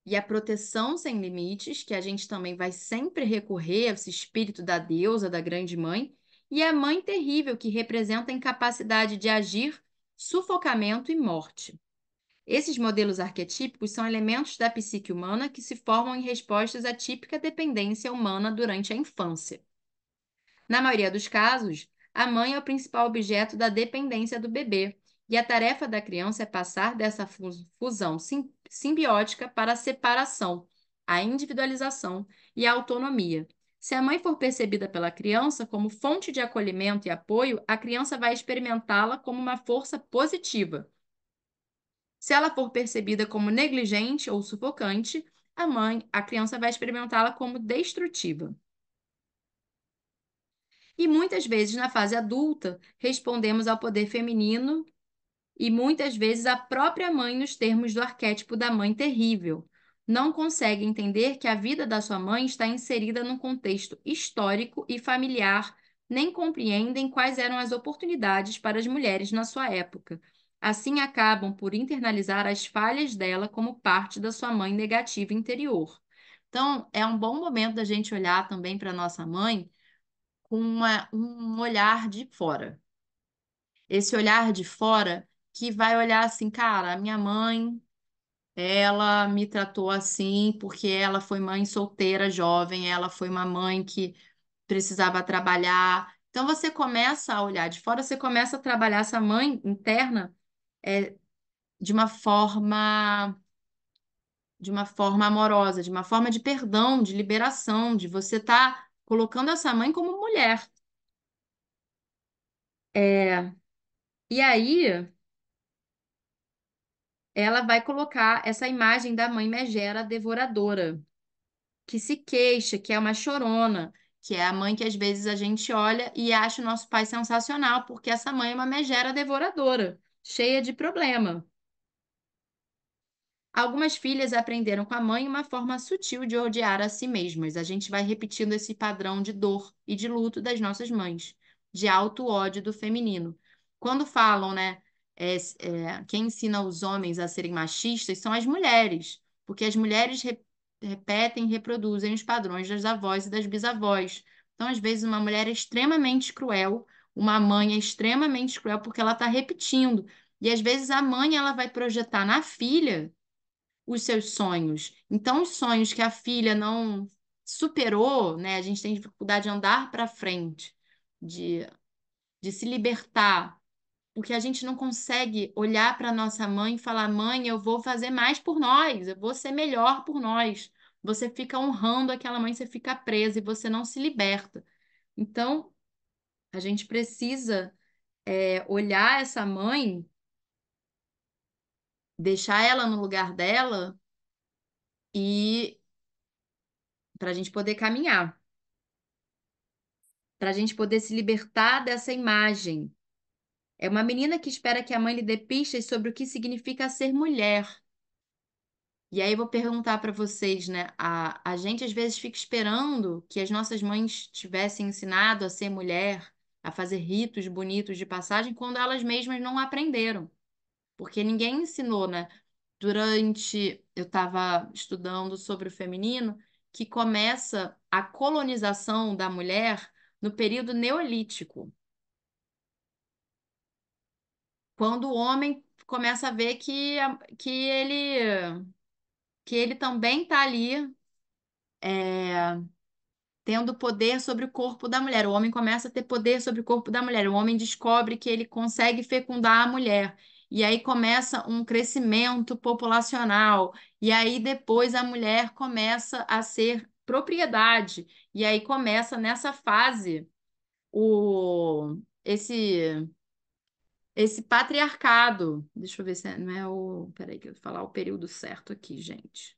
Speaker 1: e a proteção sem limites, que a gente também vai sempre recorrer a esse espírito da deusa, da grande mãe, e a mãe terrível, que representa a incapacidade de agir, sufocamento e morte. Esses modelos arquetípicos são elementos da psique humana que se formam em respostas à típica dependência humana durante a infância. Na maioria dos casos, a mãe é o principal objeto da dependência do bebê, e a tarefa da criança é passar dessa fusão simbiótica para a separação, a individualização e a autonomia. Se a mãe for percebida pela criança como fonte de acolhimento e apoio, a criança vai experimentá-la como uma força positiva. Se ela for percebida como negligente ou sufocante, a criança vai experimentá-la como destrutiva. E muitas vezes, na fase adulta, respondemos ao poder feminino e muitas vezes a própria mãe nos termos do arquétipo da mãe terrível. Não consegue entender que a vida da sua mãe está inserida num contexto histórico e familiar, nem compreendem quais eram as oportunidades para as mulheres na sua época. Assim, acabam por internalizar as falhas dela como parte da sua mãe negativa interior. Então, é um bom momento da gente olhar também para nossa mãe com um olhar de fora. Esse olhar de fora que vai olhar assim, cara, a minha mãe, ela me tratou assim porque ela foi mãe solteira, jovem, ela foi uma mãe que precisava trabalhar. Então você começa a olhar de fora, você começa a trabalhar essa mãe interna é, de uma forma amorosa, de uma forma de perdão, de liberação, de você estar colocando essa mãe como mulher. É, e aí ela vai colocar essa imagem da mãe megera devoradora, que se queixa, que é uma chorona, que é a mãe que às vezes a gente olha e acha o nosso pai sensacional, porque essa mãe é uma megera devoradora, cheia de problema. Algumas filhas aprenderam com a mãe uma forma sutil de odiar a si mesmas. A gente vai repetindo esse padrão de dor e de luto das nossas mães, de auto-ódio do feminino. Quando falam, né, quem ensina os homens a serem machistas são as mulheres, porque as mulheres repetem e reproduzem os padrões das avós e das bisavós. Então, às vezes, uma mulher é extremamente cruel, uma mãe é extremamente cruel porque ela está repetindo. E às vezes a mãe ela vai projetar na filha os seus sonhos. Então, os sonhos que a filha não superou, né? A gente tem dificuldade de andar para frente, de, de se libertar, porque a gente não consegue olhar para nossa mãe e falar: mãe, eu vou fazer mais por nós, eu vou ser melhor por nós. Você fica honrando aquela mãe, você fica presa e você não se liberta. Então, a gente precisa olhar essa mãe, deixar ela no lugar dela e para a gente poder caminhar, para a gente poder se libertar dessa imagem. É uma menina que espera que a mãe lhe dê pistas sobre o que significa ser mulher. E aí eu vou perguntar para vocês, né? A gente às vezes fica esperando que as nossas mães tivessem ensinado a ser mulher, a fazer ritos bonitos de passagem, quando elas mesmas não aprenderam. Porque ninguém ensinou, né? Eu estava estudando sobre o feminino, que começa a colonização da mulher no período neolítico, quando o homem começa a ver que ele também está ali tendo poder sobre o corpo da mulher. O homem começa a ter poder sobre o corpo da mulher. O homem descobre que ele consegue fecundar a mulher. E aí começa um crescimento populacional. E aí depois a mulher começa a ser propriedade. E aí começa nessa fase o esse patriarcado. Deixa eu ver se não é o. Peraí, que eu vou falar o período certo aqui, gente.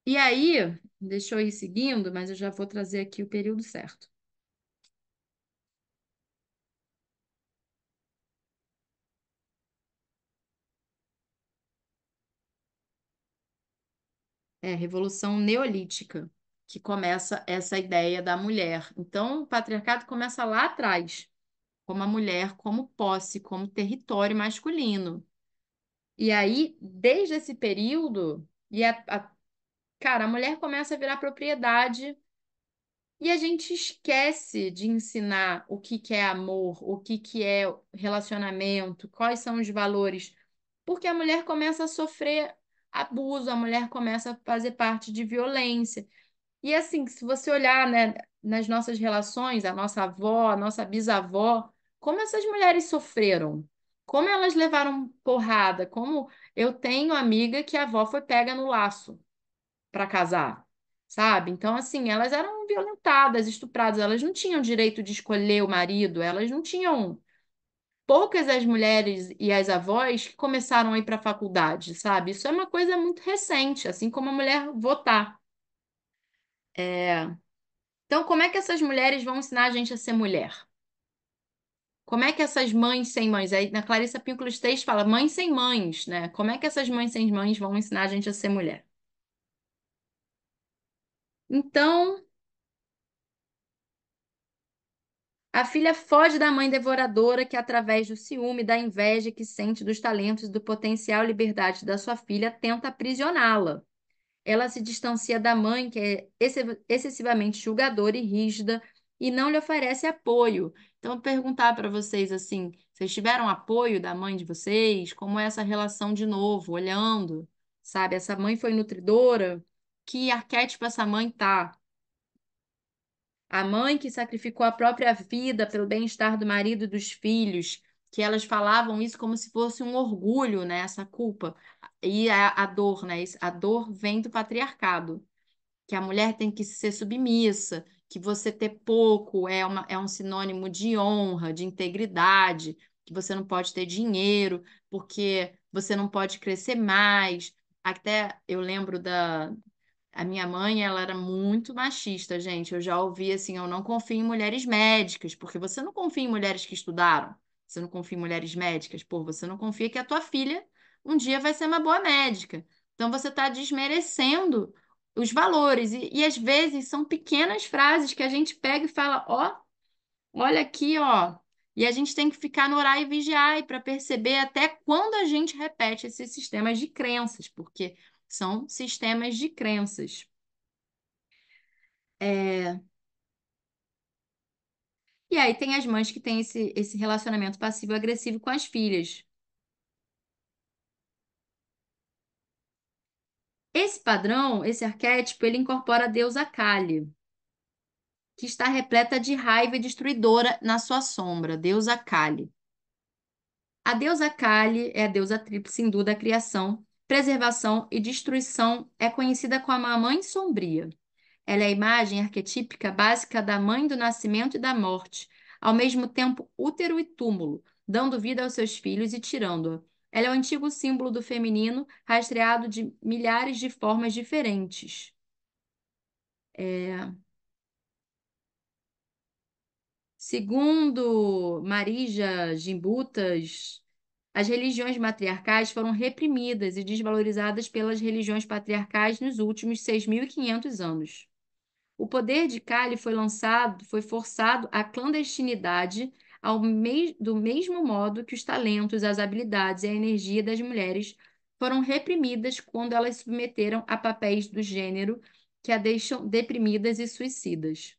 Speaker 1: E aí, deixa eu ir seguindo, mas eu já vou trazer aqui o período certo. É, Revolução Neolítica, que começa essa ideia da mulher. Então, o patriarcado começa lá atrás, como a mulher, como posse, como território masculino. E aí, desde esse período, cara, a mulher começa a virar propriedade. E a gente esquece de ensinar o que que é amor, o que que é relacionamento, quais são os valores, porque a mulher começa a sofrer abuso, a mulher começa a fazer parte de violência. E assim, se você olhar, né, nas nossas relações, a nossa avó, a nossa bisavó, como essas mulheres sofreram, como elas levaram porrada, como eu tenho amiga que a avó foi pega no laço para casar, sabe? Então, assim, elas eram violentadas, estupradas, elas não tinham direito de escolher o marido, elas não tinham. Poucas as mulheres e as avós que começaram a ir para a faculdade, sabe? Isso é uma coisa muito recente, assim como a mulher votar. Então, como é que essas mulheres vão ensinar a gente a ser mulher? Como é que essas mães sem mães? Aí na Clarissa Pinkola 3 fala mães sem mães, né? Como é que essas mães sem mães vão ensinar a gente a ser mulher? Então, a filha foge da mãe devoradora que, através do ciúme, da inveja que sente dos talentos e do potencial liberdade da sua filha, tenta aprisioná-la. Ela se distancia da mãe, que é excessivamente julgadora e rígida, e não lhe oferece apoio. Então, eu vou perguntar para vocês assim: vocês tiveram apoio da mãe de vocês? Como é essa relação de novo, olhando, sabe? Essa mãe foi nutridora? Que arquétipo essa mãe tá? A mãe que sacrificou a própria vida pelo bem-estar do marido e dos filhos, que elas falavam isso como se fosse um orgulho, né? Essa culpa. E a dor, né? A dor vem do patriarcado, que a mulher tem que ser submissa, que você ter pouco é um sinônimo de honra, de integridade, que você não pode ter dinheiro, porque você não pode crescer mais. Até eu lembro a minha mãe, ela era muito machista, gente. Eu já ouvi assim, eu não confio em mulheres médicas, porque você não confia em mulheres que estudaram. Você não confia em mulheres médicas, pô, você não confia que a tua filha um dia vai ser uma boa médica. Então você está desmerecendo os valores. E às vezes são pequenas frases que a gente pega e fala, ó, olha aqui, ó. E a gente tem que ficar no orar e vigiar para perceber até quando a gente repete esses sistemas de crenças, porque São sistemas de crenças. E aí tem as mães que têm esse relacionamento passivo-agressivo com as filhas. Esse padrão, esse arquétipo, ele incorpora a deusa Kali, que está repleta de raiva e destruidora na sua sombra, deusa Kali. A deusa Kali é a deusa tríplice hindu da criação, preservação e destruição. É conhecida como a Mãe Sombria. Ela é a imagem arquetípica básica da mãe do nascimento e da morte, ao mesmo tempo útero e túmulo, dando vida aos seus filhos e tirando-a. Ela é o antigo símbolo do feminino, rastreado de milhares de formas diferentes. Segundo Marija Gimbutas, as religiões matriarcais foram reprimidas e desvalorizadas pelas religiões patriarcais nos últimos 6.500 anos. O poder de Kali foi forçado à clandestinidade do mesmo modo que os talentos, as habilidades e a energia das mulheres foram reprimidas quando elas se submeteram a papéis do gênero que a deixam deprimidas e suicidas.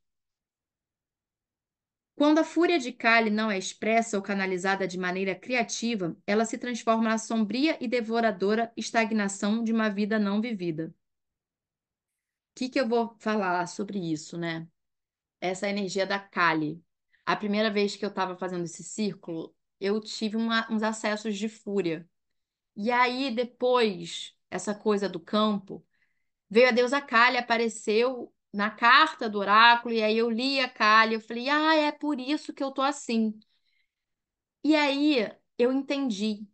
Speaker 1: Quando a fúria de Kali não é expressa ou canalizada de maneira criativa, ela se transforma na sombria e devoradora estagnação de uma vida não vivida. O que eu vou falar sobre isso, né? Essa energia da Kali. A primeira vez que eu estava fazendo esse círculo, eu tive uns acessos de fúria. E aí, depois, essa coisa do campo, veio a deusa Kali, apareceu na carta do oráculo, e aí eu li a Kali, eu falei, ah, é por isso que eu tô assim. E aí eu entendi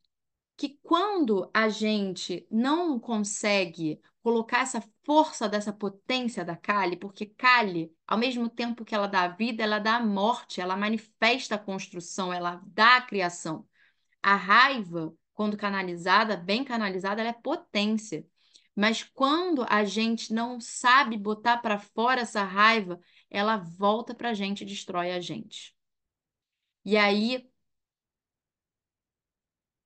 Speaker 1: que quando a gente não consegue colocar essa força dessa potência da Kali, porque Kali, ao mesmo tempo que ela dá a vida, ela dá a morte, ela manifesta a construção, ela dá a criação. A raiva, quando canalizada, bem canalizada, ela é potência. Mas quando a gente não sabe botar para fora essa raiva, ela volta para a gente e destrói a gente. E aí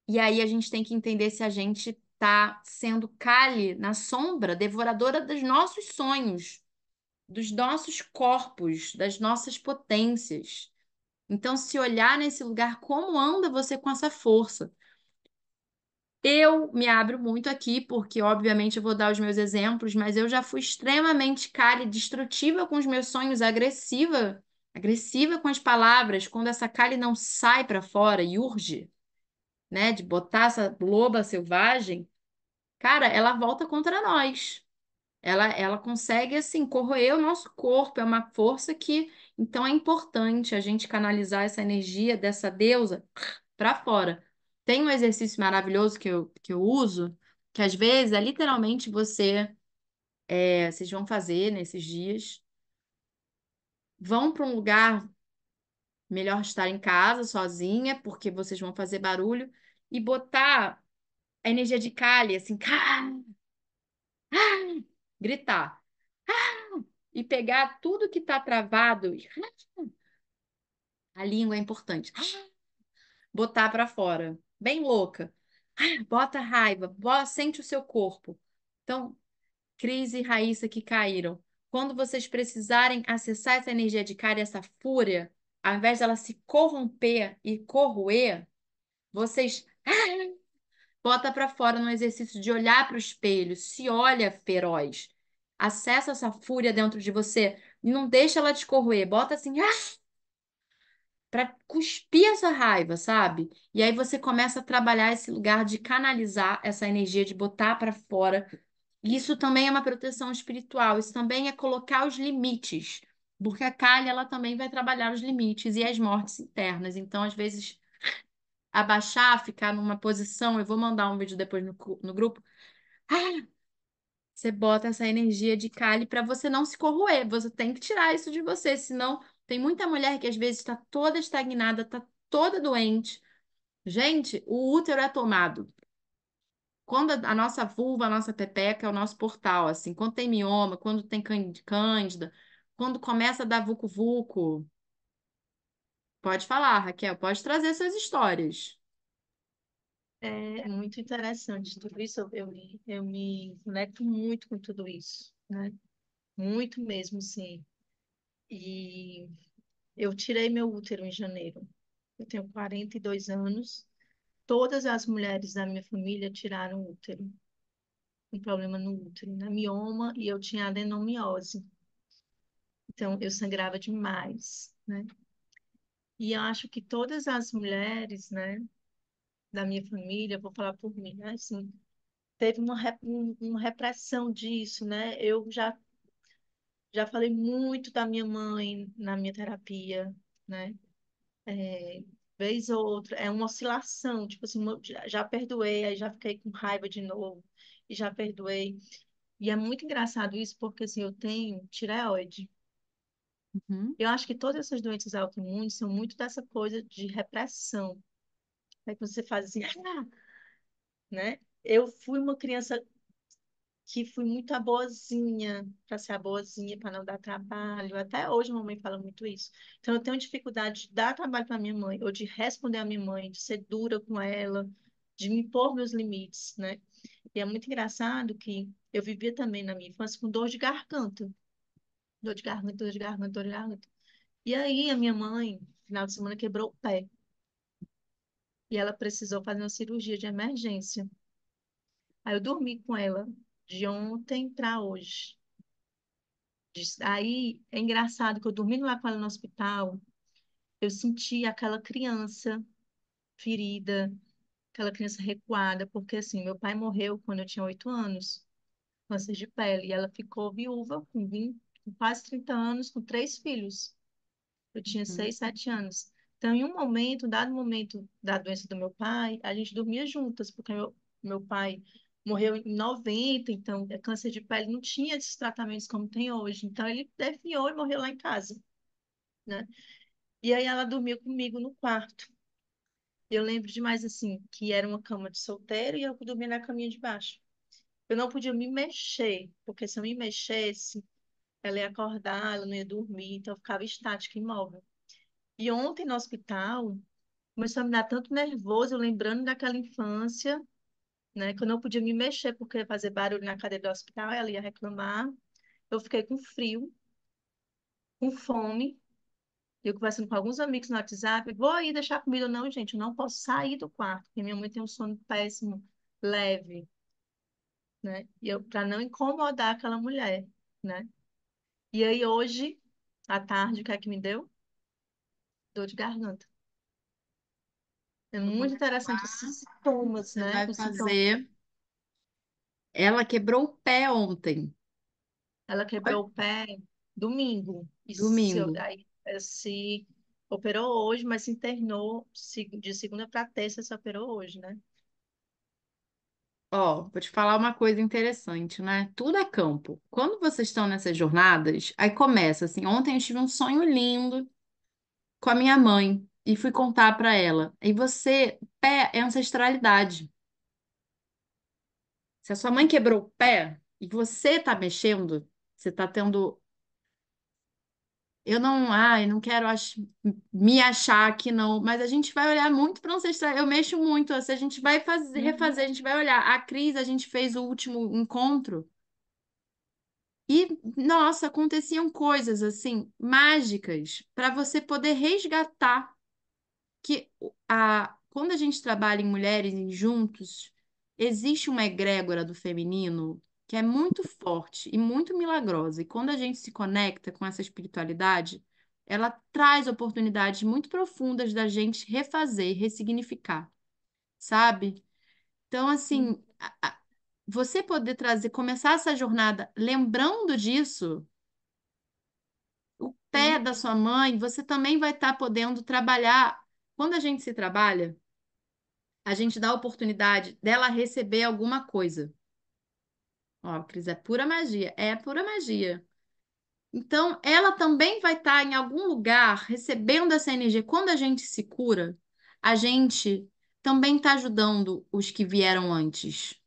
Speaker 1: E aí a gente tem que entender se a gente está sendo Kali na sombra, devoradora dos nossos sonhos, dos nossos corpos, das nossas potências. Então, se olhar nesse lugar, como anda você com essa força? Eu me abro muito aqui, porque obviamente eu vou dar os meus exemplos, mas eu já fui extremamente Kali, destrutiva com os meus sonhos, agressiva, agressiva com as palavras, quando essa Kali não sai para fora e urge, né, de botar essa loba selvagem, cara, ela volta contra nós. Ela consegue, assim, corroer o nosso corpo. É uma força que, então, é importante a gente canalizar essa energia dessa deusa para fora. Tem um exercício maravilhoso que eu uso, que às vezes é literalmente vocês vão fazer nesses dias, vão para um lugar, melhor estar em casa, sozinha, porque vocês vão fazer barulho, e botar a energia de Kali, assim, gritar. E pegar tudo que está travado, a língua é importante, botar para fora, bem louca. Bota raiva, sente o seu corpo. Então, Cris e Raíssa que caíram. Quando vocês precisarem acessar essa energia de cara, essa fúria, ao invés dela se corromper e corroer, vocês bota para fora no exercício de olhar para o espelho, se olha feroz. Acessa essa fúria dentro de você e não deixa ela te corroer. Bota assim, para cuspir essa raiva, sabe? E aí você começa a trabalhar esse lugar de canalizar essa energia, de botar para fora. Isso também é uma proteção espiritual, isso também é colocar os limites, porque a Kali, ela também vai trabalhar os limites e as mortes internas. Então, às vezes, abaixar, ficar numa posição, eu vou mandar um vídeo depois no grupo. Você bota essa energia de Kali para você não se corroer. Você tem que tirar isso de você, senão tem muita mulher que às vezes está toda estagnada, está toda doente. Gente, o útero é tomado. Quando a nossa vulva, a nossa pepeca é o nosso portal, assim, quando tem mioma, quando tem cândida, quando começa a dar vucu-vucu. Pode falar, Raquel, pode trazer suas histórias.
Speaker 4: É muito interessante tudo isso. Eu me conecto muito com tudo isso, né? Muito mesmo, sim. E eu tirei meu útero em janeiro. Eu tenho 42 anos. Todas as mulheres da minha família tiraram o útero. Um problema no útero, né? Mioma, e eu tinha adenomiose. Então, eu sangrava demais, né? E eu acho que todas as mulheres, né, da minha família, vou falar por mim, né? Assim, teve uma repressão disso, né? Eu já falei muito da minha mãe na minha terapia, né? Vez ou outra, é uma oscilação, tipo assim, já perdoei, aí já fiquei com raiva de novo, e já perdoei. E é muito engraçado isso, porque assim, eu tenho tireoide.
Speaker 1: Uhum.
Speaker 4: Eu acho que todas essas doenças autoimunes são muito dessa coisa de repressão. Aí quando você faz assim, né? Eu fui uma criança que fui muito a boazinha, para ser a boazinha, para não dar trabalho. Até hoje a mamãe fala muito isso. Então eu tenho dificuldade de dar trabalho para minha mãe, ou de responder à minha mãe, de ser dura com ela, de me impor meus limites, né? E é muito engraçado que eu vivia também na minha infância com dor de garganta. Dor de garganta, dor de garganta, dor de garganta. E aí a minha mãe, no final de semana, quebrou o pé. E ela precisou fazer uma cirurgia de emergência. Aí eu dormi com ela de ontem para hoje. Aí é engraçado que eu dormindo lá com ela no hospital, eu senti aquela criança ferida, aquela criança recuada, porque assim, meu pai morreu quando eu tinha 8 anos, câncer de pele, e ela ficou viúva com 20, com quase 30 anos, com 3 filhos. Eu tinha
Speaker 1: Uhum.
Speaker 4: 6, 7 anos. Então, em um momento, dado momento da doença do meu pai, a gente dormia juntas, porque meu pai morreu em 90, então câncer de pele não tinha esses tratamentos como tem hoje. Então, ele definhou e morreu lá em casa, né? E aí ela dormiu comigo no quarto. Eu lembro demais, assim, que era uma cama de solteiro e eu dormia na caminha de baixo. Eu não podia me mexer, porque se eu me mexesse, ela ia acordar, ela não ia dormir, então eu ficava estática, imóvel. E ontem no hospital, começou a me dar tanto nervoso, eu lembrando daquela infância, né, que eu não podia me mexer porque ia fazer barulho na cadeira do hospital, ela ia reclamar. Eu fiquei com frio, com fome, eu conversando com alguns amigos no WhatsApp, vou aí deixar comida. Não, gente, eu não posso sair do quarto, porque minha mãe tem um sono péssimo, leve, né? E eu, para não incomodar aquela mulher, né? E aí hoje, à tarde, o que é que me deu? Dor de garganta. É muito interessante os sintomas,
Speaker 1: Você
Speaker 4: né?
Speaker 1: vai
Speaker 4: Os sintomas.
Speaker 1: fazer. Ela quebrou o pé ontem,
Speaker 4: Ela quebrou o pé domingo. E
Speaker 1: domingo.
Speaker 4: aí se operou hoje, mas se internou de segunda para terça, se operou hoje, né?
Speaker 1: Ó, vou te falar uma coisa interessante, né? Tudo é campo. Quando vocês estão nessas jornadas, aí começa assim. Ontem eu tive um sonho lindo com a minha mãe e fui contar para ela. E você, pé é ancestralidade. Se a sua mãe quebrou o pé e você tá mexendo, você tá tendo. Eu não, ai, não quero me achar que não, mas a gente vai olhar muito para ancestral. Eu mexo muito, assim, a gente vai fazer,
Speaker 4: Uhum,
Speaker 1: refazer, a gente vai olhar. A Cris, a gente fez o último encontro e, nossa, aconteciam coisas assim mágicas para você poder resgatar que quando a gente trabalha em mulheres e juntos, existe uma egrégora do feminino que é muito forte e muito milagrosa. E quando a gente se conecta com essa espiritualidade, ela traz oportunidades muito profundas da gente refazer, ressignificar, sabe? Então,
Speaker 4: uhum,
Speaker 1: assim, você poder trazer, começar essa jornada lembrando disso, o pé
Speaker 4: sim,
Speaker 1: da sua mãe, você também vai estar podendo trabalhar. Quando a gente se trabalha, a gente dá a oportunidade dela receber alguma coisa. Ó, Cris, é pura magia. É pura magia. Então, ela também vai estar em algum lugar recebendo essa energia. Quando a gente se cura, a gente também está ajudando os que vieram antes.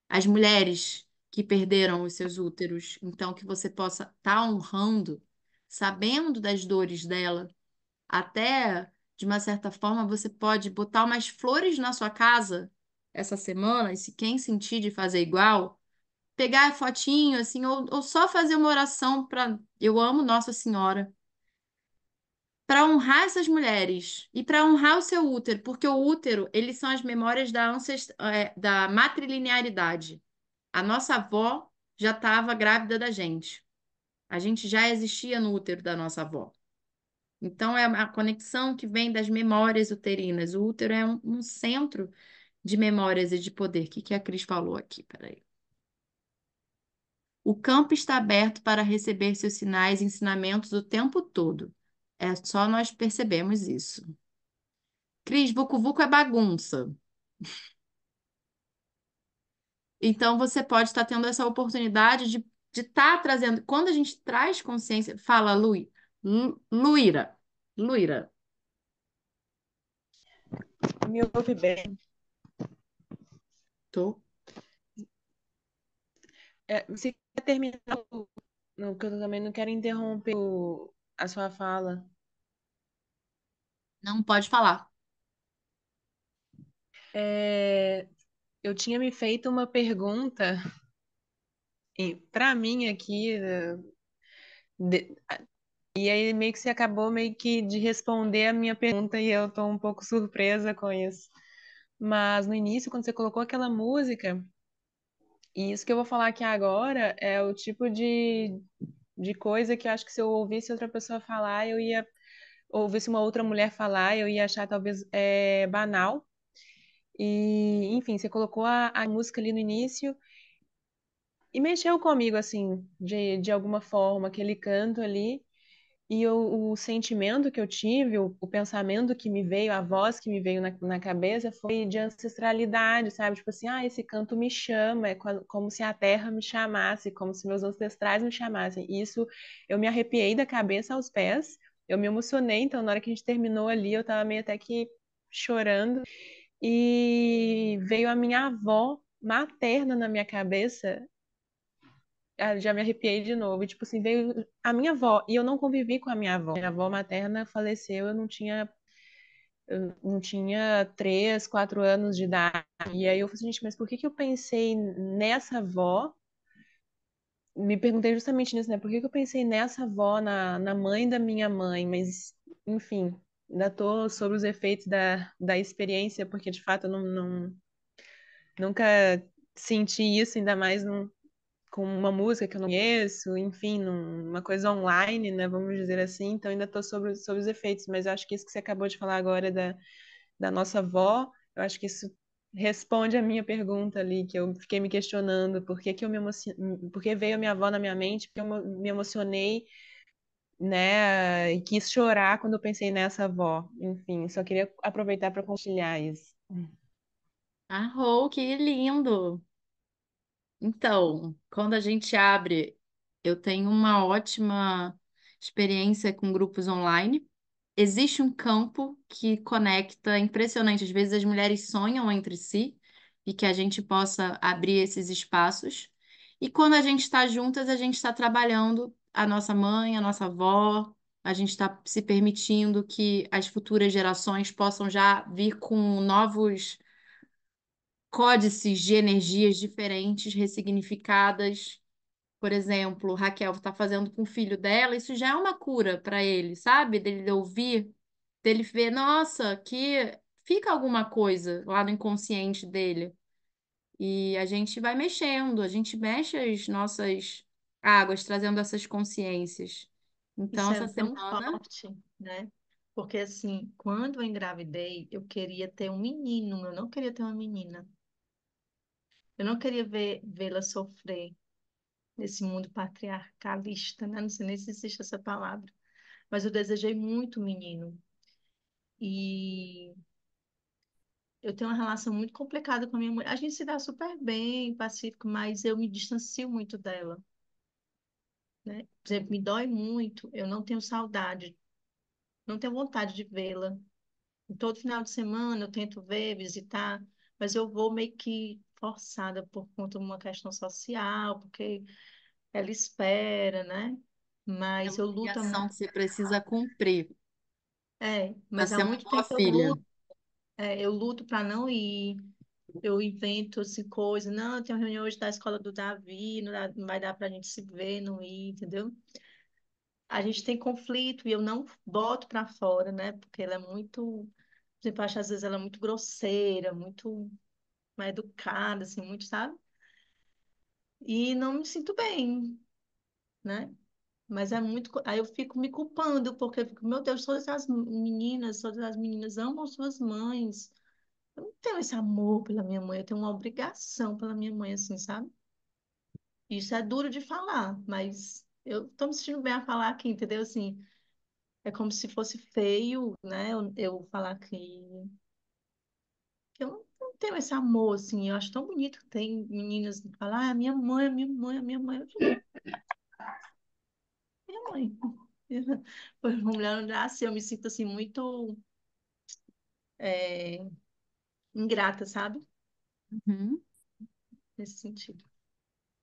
Speaker 1: As mulheres que perderam os seus úteros. Então, que você possa estar honrando, sabendo das dores dela. Até, de uma certa forma, você pode botar umas flores na sua casa essa semana, e se quem sentir de fazer igual, pegar a fotinho, assim, ou só fazer uma oração para. Eu amo Nossa Senhora. Para honrar essas mulheres e para honrar o seu útero, porque o útero, eles são as memórias da matrilinearidade. A nossa avó já estava grávida da gente. A gente já existia no útero da nossa avó. Então, é a conexão que vem das memórias uterinas. O útero é um centro de memórias e de poder. O que que a Cris falou aqui? Peraí. O campo está aberto para receber seus sinais e ensinamentos o tempo todo. É só nós percebemos isso. Cris, Vucu Vucu é bagunça. Então, você pode estar tendo essa oportunidade de estar trazendo. Quando a gente traz consciência, fala, Luíra. Luíra.
Speaker 6: Me ouve bem.
Speaker 1: Tô.
Speaker 6: Você quer terminar no que eu também não quero interromper a sua fala.
Speaker 1: Não pode falar.
Speaker 6: É, eu tinha me feito uma pergunta para mim aqui, de- e aí meio que você acabou meio que de responder a minha pergunta e eu tô um pouco surpresa com isso. Mas no início, quando você colocou aquela música, e isso que eu vou falar aqui agora é o tipo de coisa que eu acho que se eu ouvisse outra pessoa falar, eu ia ouvisse uma outra mulher falar, eu ia achar talvez banal. E, enfim, você colocou a música ali no início e mexeu comigo, assim, de alguma forma, aquele canto ali. E o sentimento que eu tive, o pensamento que me veio, a voz que me veio na cabeça foi de ancestralidade, sabe? Tipo assim, esse canto me chama, é como se a terra me chamasse, como se meus ancestrais me chamassem. E isso, eu me arrepiei da cabeça aos pés, eu me emocionei, então na hora que a gente terminou ali, eu tava meio até que chorando. E veio a minha avó materna na minha cabeça. Já me arrepiei de novo. E, tipo assim, veio a minha avó. E eu não convivi com a minha avó. Minha avó materna faleceu, eu não tinha 3, 4 anos de idade. E aí eu falei, gente, mas por que que eu pensei nessa avó? Me perguntei justamente nisso, né? Por que que eu pensei nessa avó, na mãe da minha mãe? Mas, enfim, ainda tô sobre os efeitos da experiência, porque de fato eu nunca senti isso, ainda mais com uma música que eu não conheço, enfim, uma coisa online, né, vamos dizer assim, então ainda estou sobre os efeitos, mas eu acho que isso que você acabou de falar agora da nossa avó, eu acho que isso responde a minha pergunta ali, que eu fiquei me questionando, por que veio a minha avó na minha mente, porque me emocionei, né, e quis chorar quando eu pensei nessa avó, enfim, só queria aproveitar para compartilhar isso.
Speaker 1: Arrou, que lindo! Então, quando a gente abre, eu tenho uma ótima experiência com grupos online. Existe um campo que conecta, impressionante. Às vezes as mulheres sonham entre si e que a gente possa abrir esses espaços. E quando a gente está juntas, a gente está trabalhando a nossa mãe, a nossa avó, a gente está se permitindo que as futuras gerações possam já vir com novos códices de energias diferentes, ressignificadas. Por exemplo, Raquel está fazendo com o filho dela, isso já é uma cura para ele, sabe? Dele ouvir, dele ver, nossa, que fica alguma coisa lá no inconsciente dele. E a gente vai mexendo, a gente mexe as nossas águas, trazendo essas consciências. Então,
Speaker 4: Isso
Speaker 1: essa
Speaker 4: é tão
Speaker 1: semana,
Speaker 4: forte, né? Porque assim, quando eu engravidei, eu queria ter um menino, eu não queria ter uma menina. Eu não queria vê-la sofrer nesse mundo patriarcalista, né? Não sei nem se existe essa palavra, mas eu desejei muito um menino. E eu tenho uma relação muito complicada com a minha mulher. A gente se dá super bem, pacífico, mas eu me distancio muito dela, né? Por exemplo, me dói muito, eu não tenho saudade, não tenho vontade de vê-la. Todo final de semana eu tento ver, visitar, mas eu vou meio que forçada por conta de uma questão social, porque ela espera, né?
Speaker 1: é
Speaker 4: Mas
Speaker 1: uma
Speaker 4: eu luto,
Speaker 1: obrigação que você precisa cumprir para
Speaker 4: mas há
Speaker 1: ser uma
Speaker 4: muito
Speaker 1: boa
Speaker 4: tempo
Speaker 1: filha.
Speaker 4: eu luto para não ir. eu invento assim, coisa. Não, tem uma reunião hoje da escola do Davi, não vai dar pra gente se ver, não ir, entendeu? A gente tem conflito e eu não boto pra fora, né? Porque ela é muito, por exemplo, eu acho às vezes ela é muito grosseira, muito mal educada, assim, muito, sabe? E não me sinto bem, né? Mas é muito. Aí eu fico me culpando, porque eu fico, meu Deus, todas as meninas amam suas mães. Eu não tenho esse amor pela minha mãe, eu tenho uma obrigação pela minha mãe, assim, sabe? Isso é duro de falar, mas eu tô me sentindo bem a falar aqui, entendeu? Assim, é como se fosse feio, né? Eu falar que eu não tenho esse amor, assim. Eu acho tão bonito que tem meninas que falam, ah, minha mãe, minha mãe, minha mãe. Eu digo, minha mãe. Por uma mulher não nasce, eu me sinto assim muito é, ingrata, sabe?
Speaker 1: Uhum.
Speaker 4: Nesse sentido.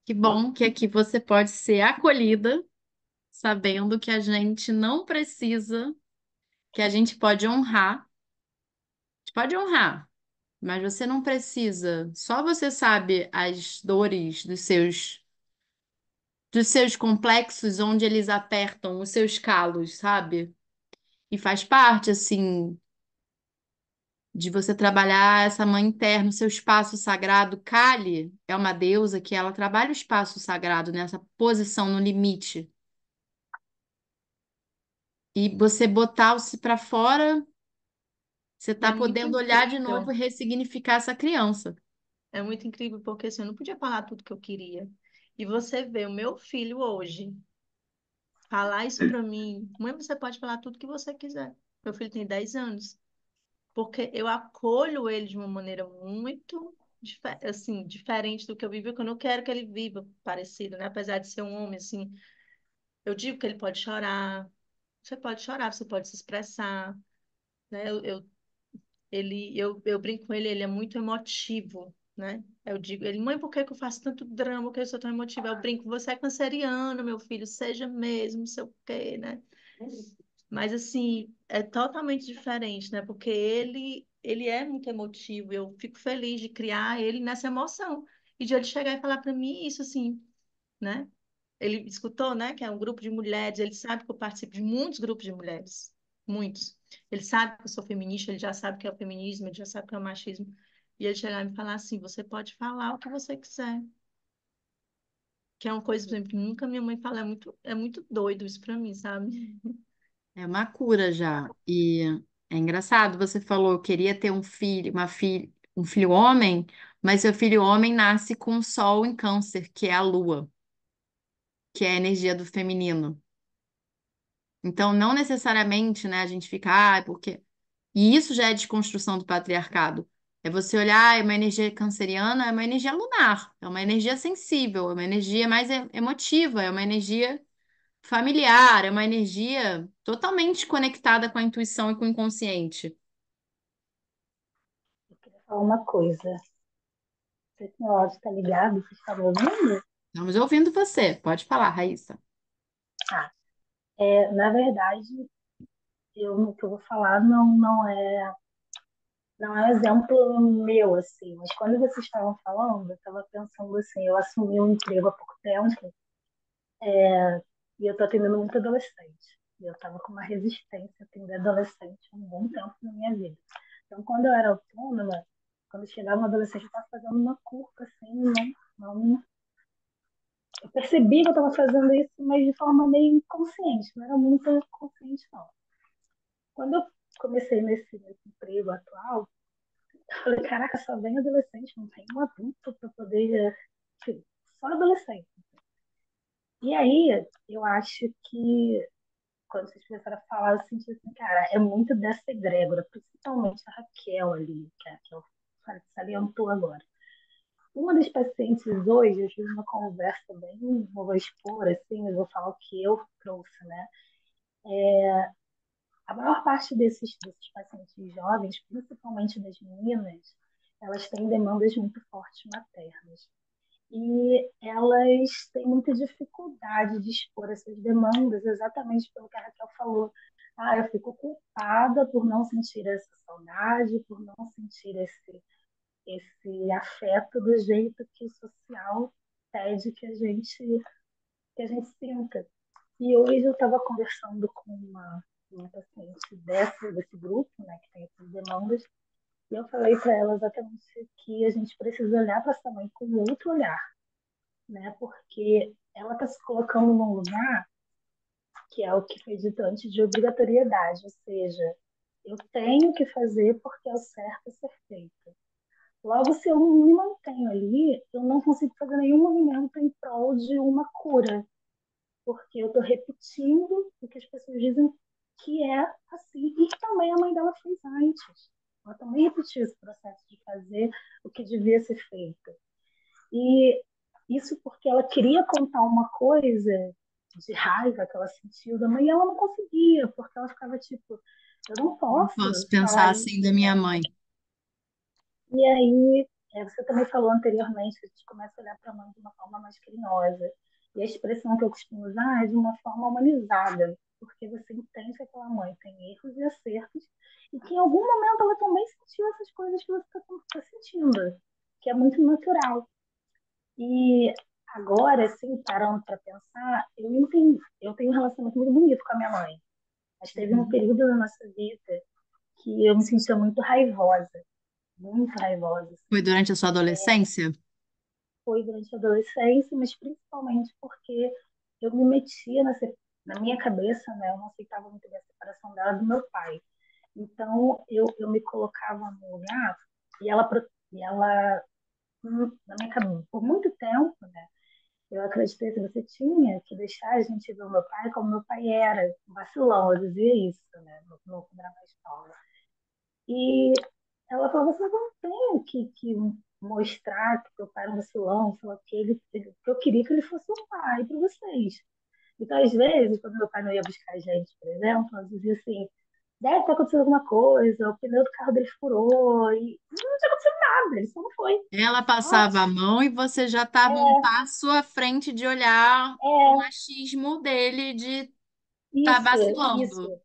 Speaker 1: Que bom que aqui você pode ser acolhida, sabendo que a gente não precisa, que a gente pode honrar, mas você não precisa. Só você sabe as dores dos seus complexos, onde eles apertam os seus calos, sabe? E faz parte, assim, de você trabalhar essa mãe interna, o seu espaço sagrado. Kali é uma deusa que ela trabalha o espaço sagrado nessa posição no limite. E você botar o para fora, você
Speaker 4: E
Speaker 1: tá
Speaker 4: é muito
Speaker 1: podendo olhar de novo
Speaker 4: incrível.
Speaker 1: e ressignificar essa criança.
Speaker 4: É muito incrível porque assim, eu não podia falar tudo que eu queria. E você vê o meu filho hoje falar isso pra mim. Mãe, você pode falar tudo que você quiser. Meu filho tem 10 anos. Porque eu acolho ele de uma maneira muito assim, diferente do que eu vivo, porque eu não quero que ele viva parecido, né? Apesar de ser um homem, assim, eu digo que ele pode chorar. Você pode chorar, você pode se expressar, né? Eu brinco com ele, ele é muito emotivo, né? Eu digo, ele, mãe, por que que eu faço tanto drama? Por que eu sou tão emotiva? Eu brinco, você é canceriano, meu filho, seja mesmo, não sei o quê, né? Mas, assim, é totalmente diferente, né? Porque ele é muito emotivo, eu fico feliz de criar ele nessa emoção. E de ele chegar e falar para mim isso, assim, né? Ele escutou, né, que é um grupo de mulheres, ele sabe que eu participo de muitos grupos de mulheres, muitos. Ele sabe que eu sou feminista, ele já sabe o que é o feminismo, ele já sabe o que é o machismo. E ele chegar e me falar assim, você pode falar o que você quiser. Que é uma coisa, por exemplo, que nunca minha mãe fala, é muito doido isso pra mim, sabe?
Speaker 1: É uma cura já. E é engraçado, você falou, queria ter um filho, um filho homem, mas seu filho homem nasce com o sol em câncer, que é a lua, que é a energia do feminino. Então, não necessariamente, né, a gente fica, porque. E isso já é desconstrução do patriarcado. É você olhar, é uma energia canceriana, é uma energia lunar, é uma energia sensível, é uma energia mais emotiva, é uma energia familiar, é uma energia totalmente conectada com a intuição e com o inconsciente.
Speaker 2: Eu queria falar uma coisa. Não sei se meu áudio está ligado, vocês estão me ouvindo?
Speaker 1: Estamos ouvindo você. Pode falar, Raíssa.
Speaker 2: Ah, na verdade, o que eu vou falar não é um exemplo meu, assim, mas quando vocês estavam falando, eu estava pensando assim, eu assumi um emprego há pouco tempo e eu estou atendendo muito adolescente. E eu estava com uma resistência a atender adolescente há um bom tempo na minha vida. Então, quando eu era autônoma, quando chegava um adolescente, eu estava fazendo uma curva, assim, não, eu percebi que eu estava fazendo isso, mas de forma meio inconsciente, não era muito consciente, não. Quando eu comecei nesse emprego atual, eu falei, caraca, só vem adolescente, não tem um adulto para poder, enfim, só adolescente. E aí, eu acho que quando vocês começaram a falar, eu senti assim, cara, é muito dessa egrégora, principalmente a Raquel ali, que eu salientou agora. Uma das pacientes hoje, eu tive uma conversa bem, não vou expor assim, mas vou falar o que eu trouxe, né? A maior parte desses pacientes jovens, principalmente das meninas, elas têm demandas muito fortes maternas. E elas têm muita dificuldade de expor essas demandas, exatamente pelo que a Raquel falou. Ah, eu fico culpada por não sentir essa saudade, por não sentir esse afeto do jeito que o social pede que a gente sinta. E hoje eu estava conversando com uma paciente desse grupo, né, que tem essas demandas, e eu falei para ela exatamente que a gente precisa olhar para essa mãe com outro olhar, né, porque ela está se colocando num lugar que é o que foi dito antes de obrigatoriedade, ou seja, eu tenho que fazer porque é o certo a ser feito. Logo, se eu me mantenho ali, eu não consigo fazer nenhum movimento em prol de uma cura, porque eu estou repetindo o que as pessoas dizem que é assim, e também a mãe dela fez antes. Ela também repetiu esse processo de fazer o que devia ser feito. E isso porque ela queria contar uma coisa de raiva que ela sentiu da mãe e ela não conseguia, porque ela ficava tipo, eu não
Speaker 1: Não
Speaker 2: posso
Speaker 1: posso pensar
Speaker 2: falar
Speaker 1: assim
Speaker 2: isso.
Speaker 1: da minha mãe.
Speaker 2: E aí, você também falou anteriormente que a gente começa a olhar para a mãe de uma forma mais carinhosa. E a expressão que eu costumo usar é de uma forma humanizada, porque você entende que aquela mãe tem erros e acertos e que em algum momento ela também sentiu essas coisas que você está sentindo, que é muito natural. E agora, assim, parando para pensar, eu entendi, eu tenho um relacionamento muito bonito com a minha mãe, mas teve um
Speaker 1: Uhum.
Speaker 2: período da nossa vida que eu me sentia muito raivosa,
Speaker 1: Foi
Speaker 2: assim.
Speaker 1: durante a sua adolescência?
Speaker 2: Foi durante a adolescência, mas principalmente porque eu me metia na minha cabeça, né? Eu não aceitava muito bem a separação dela do meu pai. Então, eu me colocava no lugar e ela na minha cabeça, por muito tempo, né? Eu acreditei que você tinha que deixar a gente ver o meu pai como meu pai era, um vacilão, eu dizia isso, né? Quando era mais nova. E ela falou, você não tem que mostrar que teu pai era um vacilão, sei lá, que eu queria que ele fosse um pai para vocês. Então, às vezes, quando meu pai não ia buscar a gente, por exemplo, ela dizia assim, deve ter acontecido alguma coisa, o pneu do carro dele furou, e não tinha acontecido nada, ele só não foi.
Speaker 1: Ela
Speaker 2: Ah,
Speaker 1: passava a mão e você já estava um passo à frente de olhar o
Speaker 2: é,
Speaker 1: machismo dele de estar
Speaker 2: isso,
Speaker 1: vacilando.
Speaker 2: isso.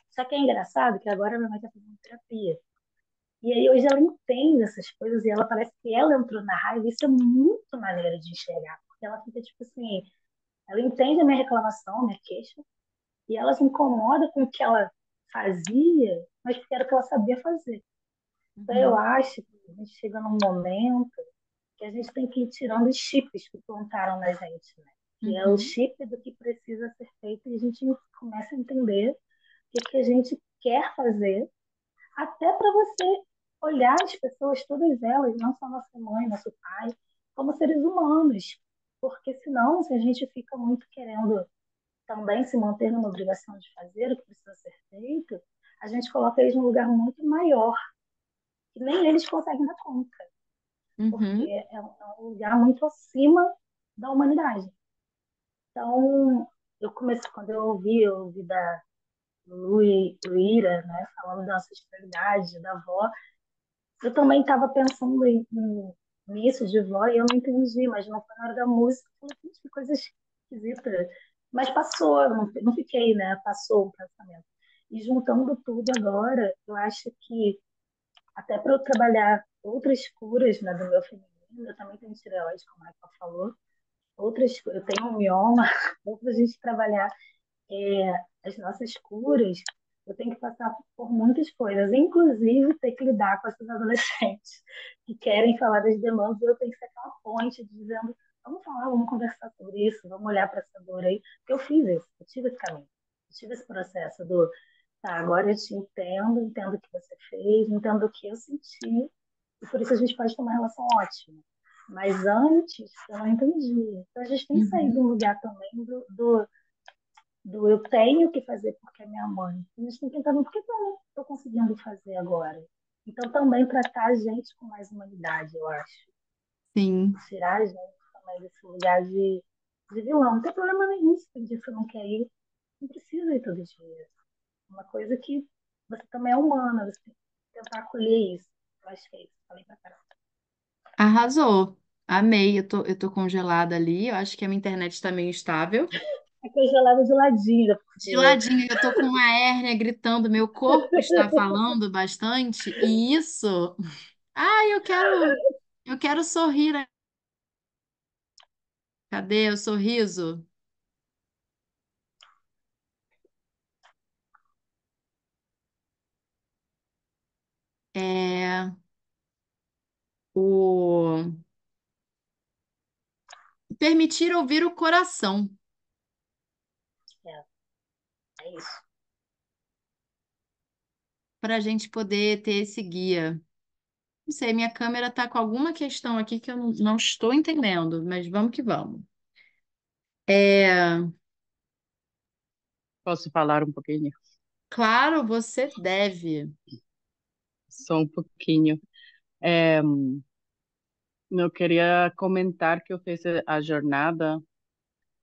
Speaker 2: Só que é engraçado que agora minha mãe está fazendo terapia. E aí hoje ela entende essas coisas e ela parece que ela entrou na raiva. Isso é muito maneira de enxergar, porque ela fica tipo assim, ela entende a minha reclamação, a minha queixa, e ela se incomoda com o que ela fazia, mas porque era o que ela sabia fazer. Então eu
Speaker 1: Uhum,
Speaker 2: acho que a gente chega num momento que a gente tem que ir tirando os chips que plantaram na gente, né? Que é o
Speaker 1: uhum,
Speaker 2: chip do que precisa ser feito e a gente começa a entender o que a gente quer fazer, até para você olhar as pessoas, todas elas, não só nossa mãe, nosso pai, como seres humanos. Porque senão, se a gente fica muito querendo também se manter numa obrigação de fazer o que precisa ser feito, a gente coloca eles num lugar muito maior, que nem eles conseguem dar conta, porque
Speaker 1: uhum.
Speaker 2: é um lugar muito acima da humanidade. Então, quando eu ouvi da Luíra, né, falando da ancestralidade, da avó, eu também estava pensando nisso de vó e eu não entendi, mas não foi na hora da música. Eu falei, gente, que coisa esquisita. Mas passou, eu não fiquei, né? Passou o pensamento. E juntando tudo agora, eu acho que até para eu trabalhar outras curas, né, do meu feminino, eu também tenho tireoide, como a Raquel falou, eu tenho um mioma, para a gente trabalhar as nossas curas, eu tenho que passar por muitas coisas, inclusive ter que lidar com esses adolescentes que querem falar das demandas, e eu tenho que ser aquela ponte dizendo, vamos falar, vamos conversar sobre isso, vamos olhar para essa dor aí, porque eu fiz isso, eu tive esse caminho, eu tive esse processo tá, agora eu te entendo, entendo o que você fez, entendo o que eu senti, e por isso a gente pode ter uma relação ótima. Mas antes, eu não entendi. Então a gente tem que sair de
Speaker 1: Uhum.
Speaker 2: um lugar também do eu tenho que fazer porque é minha mãe. A gente tem que pensar, por que eu não estou conseguindo fazer agora? Então, também tratar a gente com mais humanidade, eu acho.
Speaker 1: Sim.
Speaker 2: Tirar a gente também desse lugar de vilão. Não tem problema nenhum se tem dia que você não quer ir. Não precisa ir todo dia. É uma coisa que você também é humana, você tem que tentar acolher isso. Eu acho que é isso. Falei pra caramba.
Speaker 1: Arrasou. Amei. Eu tô congelada ali. Eu acho que a minha internet está meio instável.
Speaker 2: É congelada de ladinho,
Speaker 1: De
Speaker 2: porque
Speaker 1: ladinho, eu tô com uma hérnia gritando, meu corpo está falando bastante, e isso Ai, eu quero sorrir. Cadê o sorriso? É o permitir ouvir o coração,
Speaker 2: É, é isso.
Speaker 1: para a gente poder ter esse guia. Não sei, minha câmera está com alguma questão aqui que eu não estou entendendo, mas vamos que vamos. É,
Speaker 5: Posso falar um pouquinho?
Speaker 1: claro, você deve.
Speaker 5: Só um pouquinho. É, eu queria comentar que eu fiz a jornada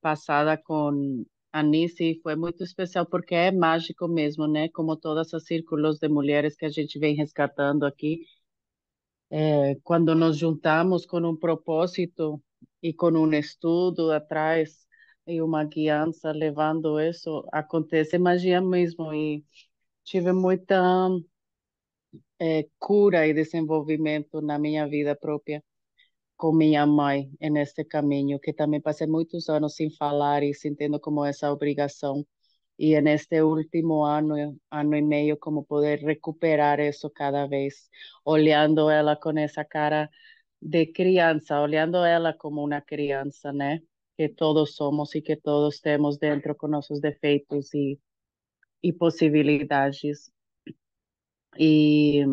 Speaker 5: passada com a Nice e foi muito especial porque é mágico mesmo, né? Como todos os círculos de mulheres que a gente vem resgatando aqui, quando nos juntamos com um propósito e com um estudo atrás e uma guiança levando isso, acontece magia mesmo e tive muita cura e desenvolvimento na minha vida própria com minha mãe neste caminho, que também passei muitos anos sem falar e sentindo como essa obrigação. E neste último ano, ano e meio, como poder recuperar isso cada vez, olhando ela com essa cara de criança, olhando ela como uma criança, né? Que todos somos e que todos temos dentro com nossos defeitos e possibilidades. E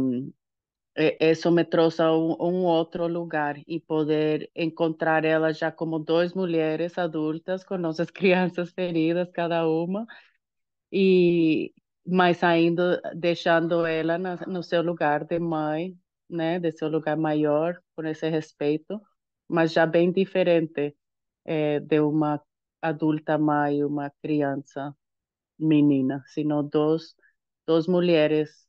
Speaker 5: isso me trouxe a um outro lugar e poder encontrar ela já como duas mulheres adultas com nossas crianças feridas, cada uma, e mas ainda deixando ela no seu lugar de mãe, né, de seu lugar maior, com esse respeito, mas já bem diferente de uma adulta mãe e uma criança menina, sino duas mulheres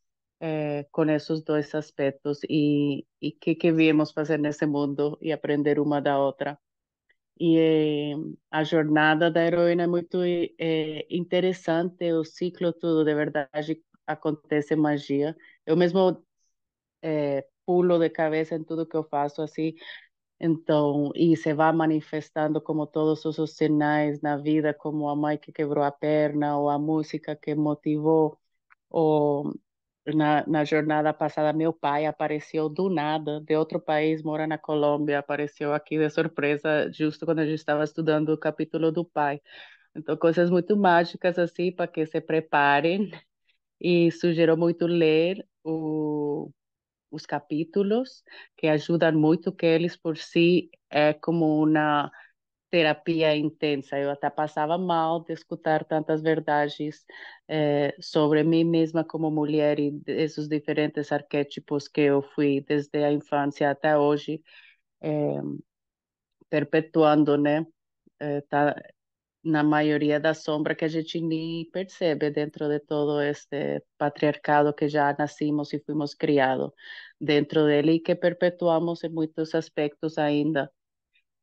Speaker 5: com esses dois aspectos e que viemos fazer nesse mundo e aprender uma da outra. E a jornada da heroína é muito interessante, o ciclo tudo, de verdade, acontece magia. Eu mesmo pulo de cabeça em tudo que eu faço, assim, então, e se vai manifestando como todos os sinais na vida, como a mãe que quebrou a perna, ou a música que motivou, ou na jornada passada, meu pai apareceu do nada, de outro país, mora na Colômbia, apareceu aqui de surpresa, justo quando a gente estava estudando o capítulo do pai. Então, coisas muito mágicas, assim, para que se preparem. E sugiro muito ler os capítulos, que ajudam muito, que eles por si é como uma terapia intensa. Eu até passava mal de escutar tantas verdades sobre mim mesma como mulher e esses diferentes arquétipos que eu fui desde a infância até hoje, perpetuando, né? Tá na maioria da sombra que a gente nem percebe dentro de todo este patriarcado que já nascimos e fomos criados dentro dele e que perpetuamos em muitos aspectos ainda.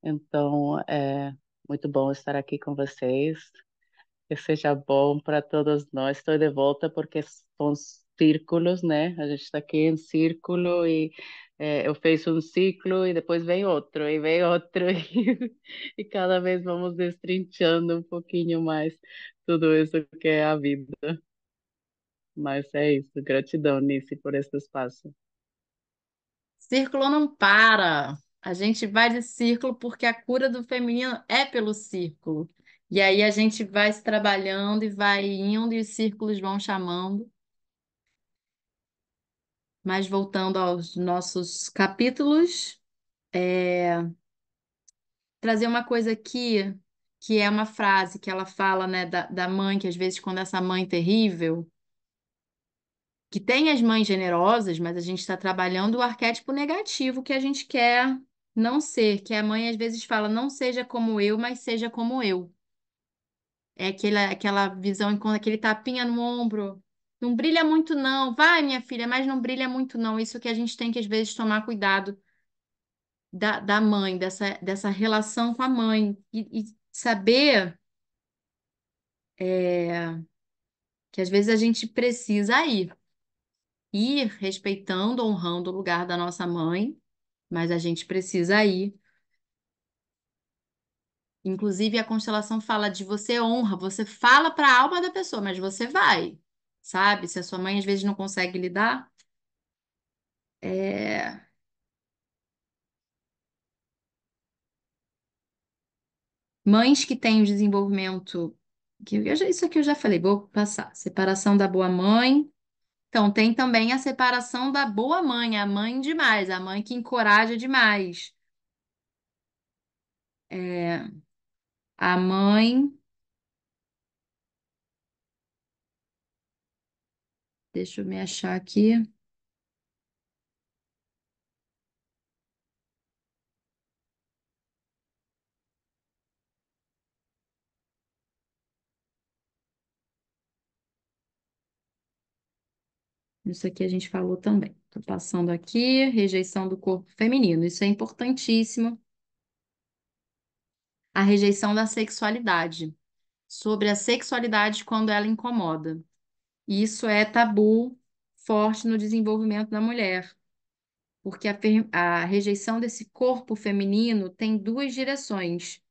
Speaker 5: Então, é muito bom estar aqui com vocês. Que seja bom para todos nós. Estou de volta porque são círculos, né? A gente está aqui em círculo e eu fiz um ciclo e depois vem outro e cada vez vamos destrinchando um pouquinho mais tudo isso que é a vida. Mas é isso. Gratidão, Nice, por esse espaço.
Speaker 1: Círculo não para. A gente vai de círculo porque a cura do feminino é pelo círculo. E aí a gente vai se trabalhando e vai indo e os círculos vão chamando. Mas voltando aos nossos capítulos, trazer uma coisa aqui, que é uma frase que ela fala, né, da mãe, que às vezes quando essa mãe terrível, que tem as mães generosas, mas a gente está trabalhando o arquétipo negativo que a gente quer não ser, que a mãe às vezes fala, não seja como eu, mas seja como eu. É aquela visão, com aquele tapinha no ombro. Não brilha muito, não. Vai, minha filha, mas não brilha muito, não. Isso que a gente tem que, às vezes, tomar cuidado da mãe, dessa relação com a mãe. E saber que, às vezes, a gente precisa ir. ir respeitando, honrando o lugar da nossa mãe, mas a gente precisa ir. Inclusive, a constelação fala de você honra, você fala para a alma da pessoa, mas você vai, sabe? Se a sua mãe às vezes não consegue lidar, é... mães que têm o desenvolvimento, isso aqui eu já falei, vou passar. Separação da boa mãe. Então, tem também a separação da boa mãe, a mãe demais, a mãe que encoraja demais. É, a mãe, deixa eu me achar aqui. Isso aqui a gente falou também. Estou passando aqui, rejeição do corpo feminino. Isso é importantíssimo. A rejeição da sexualidade. Sobre a sexualidade quando ela incomoda. Isso é tabu forte no desenvolvimento da mulher, porque a rejeição desse corpo feminino tem duas direções,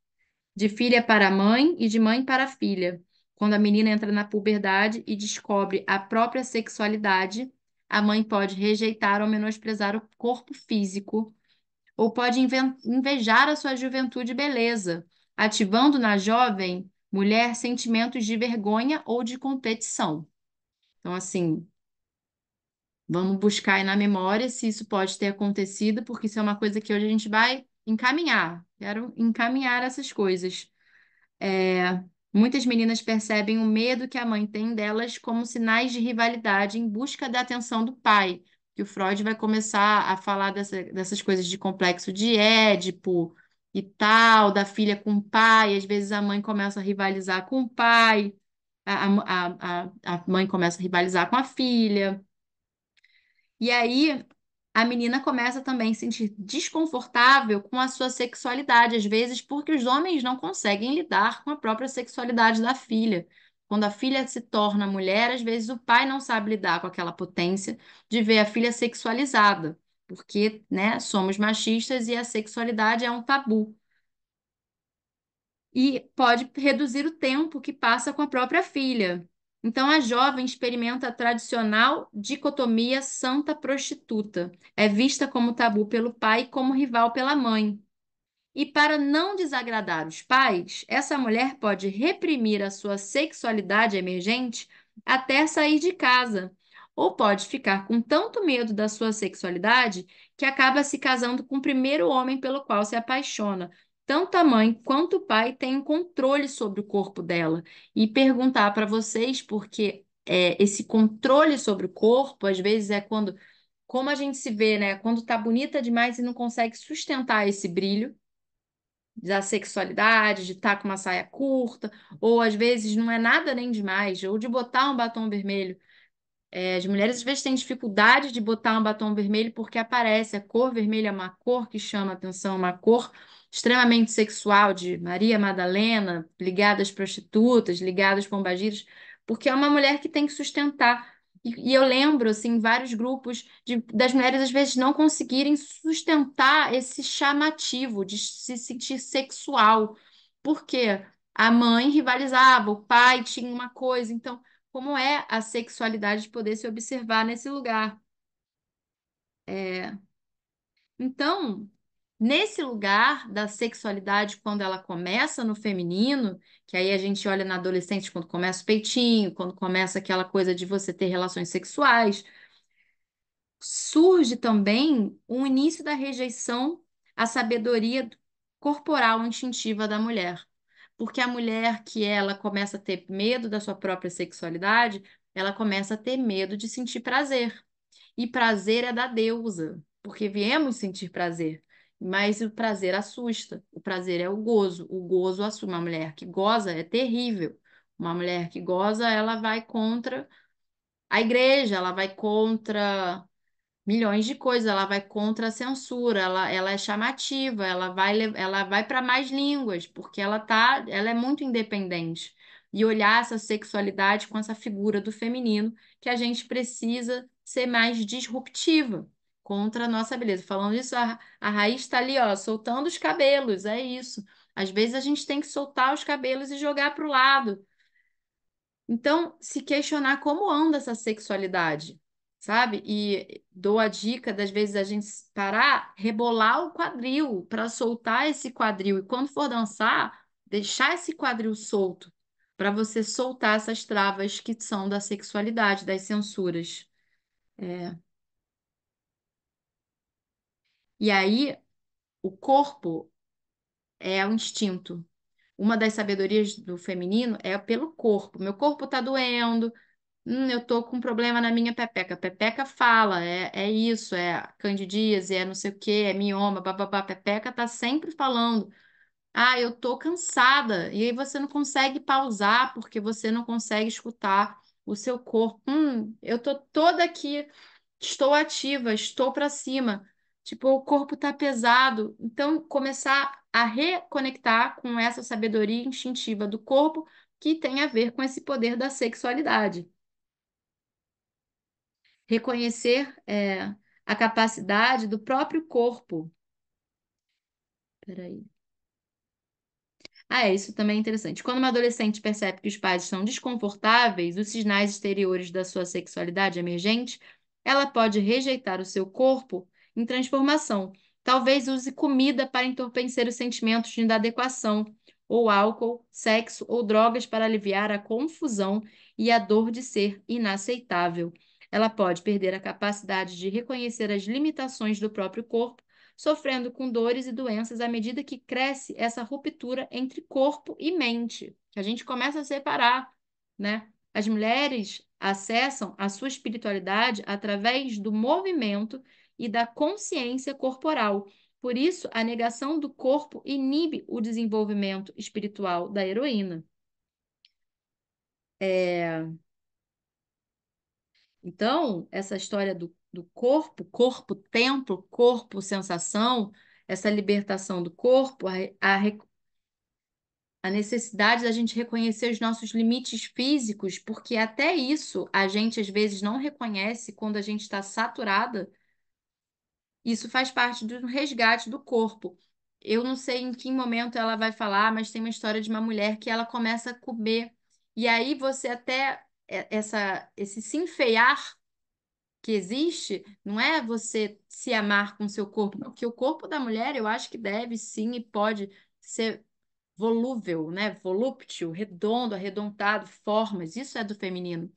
Speaker 1: de filha para mãe e de mãe para filha. Quando a menina entra na puberdade e descobre a própria sexualidade, a mãe pode rejeitar ou menosprezar o corpo físico, ou pode invejar a sua juventude e beleza, ativando na jovem mulher sentimentos de vergonha ou de competição. Então, assim, vamos buscar aí na memória se isso pode ter acontecido, porque isso é uma coisa que hoje a gente vai encaminhar. Quero encaminhar essas coisas. É, muitas meninas percebem o medo que a mãe tem delas como sinais de rivalidade em busca da atenção do pai. Que o Freud vai começar a falar dessas coisas de complexo de Édipo e tal, da filha com o pai. Às vezes a mãe começa a rivalizar com o pai, a mãe começa a rivalizar com a filha. E aí a menina começa também a se sentir desconfortável com a sua sexualidade, às vezes porque os homens não conseguem lidar com a própria sexualidade da filha. Quando a filha se torna mulher, às vezes o pai não sabe lidar com aquela potência de ver a filha sexualizada, porque, né, somos machistas e a sexualidade é um tabu. E pode reduzir o tempo que passa com a própria filha. Então, a jovem experimenta a tradicional dicotomia santa-prostituta. É vista como tabu pelo pai e como rival pela mãe. E para não desagradar os pais, essa mulher pode reprimir a sua sexualidade emergente até sair de casa. Ou pode ficar com tanto medo da sua sexualidade que acaba se casando com o primeiro homem pelo qual se apaixona. Tanto a mãe quanto o pai têm controle sobre o corpo dela. E perguntar para vocês, porque esse controle sobre o corpo, às vezes, é quando, como a gente se vê, né? Quando tá bonita demais e não consegue sustentar esse brilho da sexualidade, de estar com uma saia curta, ou às vezes não é nada nem demais, ou de botar um batom vermelho. As mulheres às vezes têm dificuldade de botar um batom vermelho porque aparece a cor vermelha, é uma cor que chama atenção, uma cor extremamente sexual de Maria Madalena, ligada às prostitutas, ligada aos pombagiros, porque é uma mulher que tem que sustentar. E eu lembro, assim, vários grupos das mulheres às vezes não conseguirem sustentar esse chamativo de se sentir sexual, porque a mãe rivalizava, o pai tinha uma coisa, então como é a sexualidade de poder se observar nesse lugar. Então, nesse lugar da sexualidade, quando ela começa no feminino, que aí a gente olha na adolescente quando começa o peitinho, quando começa aquela coisa de você ter relações sexuais, surge também o início da rejeição à sabedoria corporal instintiva da mulher. Porque a mulher que ela começa a ter medo da sua própria sexualidade, ela começa a ter medo de sentir prazer. E prazer é da deusa, porque viemos sentir prazer. Mas o prazer assusta. O prazer é o gozo. O gozo assusta. Uma mulher que goza é terrível. Uma mulher que goza, ela vai contra a igreja, ela vai contra milhões de coisas, ela vai contra a censura, ela é chamativa, ela vai para mais línguas, porque ela é muito independente. e olhar essa sexualidade com essa figura do feminino, que a gente precisa ser mais disruptiva contra a nossa beleza. Falando isso, a Raiz está ali, ó, soltando os cabelos, é isso. Às vezes a gente tem que soltar os cabelos e jogar para o lado. Então, se questionar como anda essa sexualidade, sabe? E dou a dica das vezes a gente parar, rebolar o quadril para soltar esse quadril. E quando for dançar, deixar esse quadril solto para você soltar essas travas que são da sexualidade, das censuras. É. E aí, o corpo é o instinto. Uma das sabedorias do feminino é pelo corpo. Meu corpo está doendo. Eu tô com um problema na minha pepeca. Pepeca fala, é isso, é candidíase, é não sei o quê, é mioma, bababá. Pepeca tá sempre falando. Ah, eu tô cansada. E aí você não consegue pausar porque você não consegue escutar o seu corpo. Eu tô toda aqui, estou ativa, estou para cima. Tipo, o corpo tá pesado. Então, começar a reconectar com essa sabedoria instintiva do corpo que tem a ver com esse poder da sexualidade. Reconhecer a capacidade do próprio corpo. Peraí. Isso também é interessante. Quando uma adolescente percebe que os pais estão desconfortáveis, os sinais exteriores da sua sexualidade emergente, ela pode rejeitar o seu corpo em transformação. Talvez use comida para entorpecer os sentimentos de inadequação, ou álcool, sexo ou drogas para aliviar a confusão e a dor de ser inaceitável. Ela pode perder a capacidade de reconhecer as limitações do próprio corpo, sofrendo com dores e doenças à medida que cresce essa ruptura entre corpo e mente, que a gente começa a separar, né? As mulheres acessam a sua espiritualidade através do movimento e da consciência corporal. Por isso, a negação do corpo inibe o desenvolvimento espiritual da heroína. Então, essa história do corpo, corpo-templo, corpo-sensação, essa libertação do corpo, a necessidade da gente reconhecer os nossos limites físicos, porque até isso a gente às vezes não reconhece quando a gente está saturada. Isso faz parte do resgate do corpo. Eu não sei em que momento ela vai falar, mas tem uma história de uma mulher que ela começa a comer. E aí você até, esse se enfeiar que existe, não é você se amar com o seu corpo, porque o corpo da mulher eu acho que deve sim e pode ser volúvel, né? Volúptil, redondo, arredondado, formas, isso é do feminino.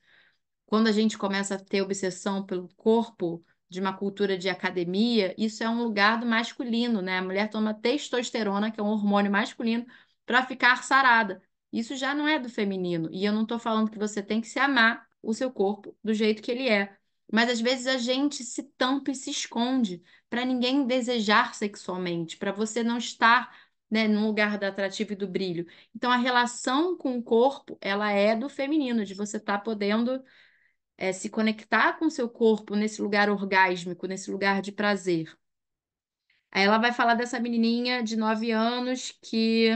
Speaker 1: Quando a gente começa a ter obsessão pelo corpo de uma cultura de academia, isso é um lugar do masculino, né? A mulher toma testosterona, que é um hormônio masculino, para ficar sarada. Isso já não é do feminino. E eu não estou falando que você tem que se amar o seu corpo do jeito que ele é. Mas às vezes a gente se tampa e se esconde para ninguém desejar sexualmente, para você não estar, né, no lugar do atrativo e do brilho. Então a relação com o corpo, ela é do feminino, de você estar podendo se conectar com o seu corpo nesse lugar orgásmico, nesse lugar de prazer. Aí ela vai falar dessa menininha de 9 anos que.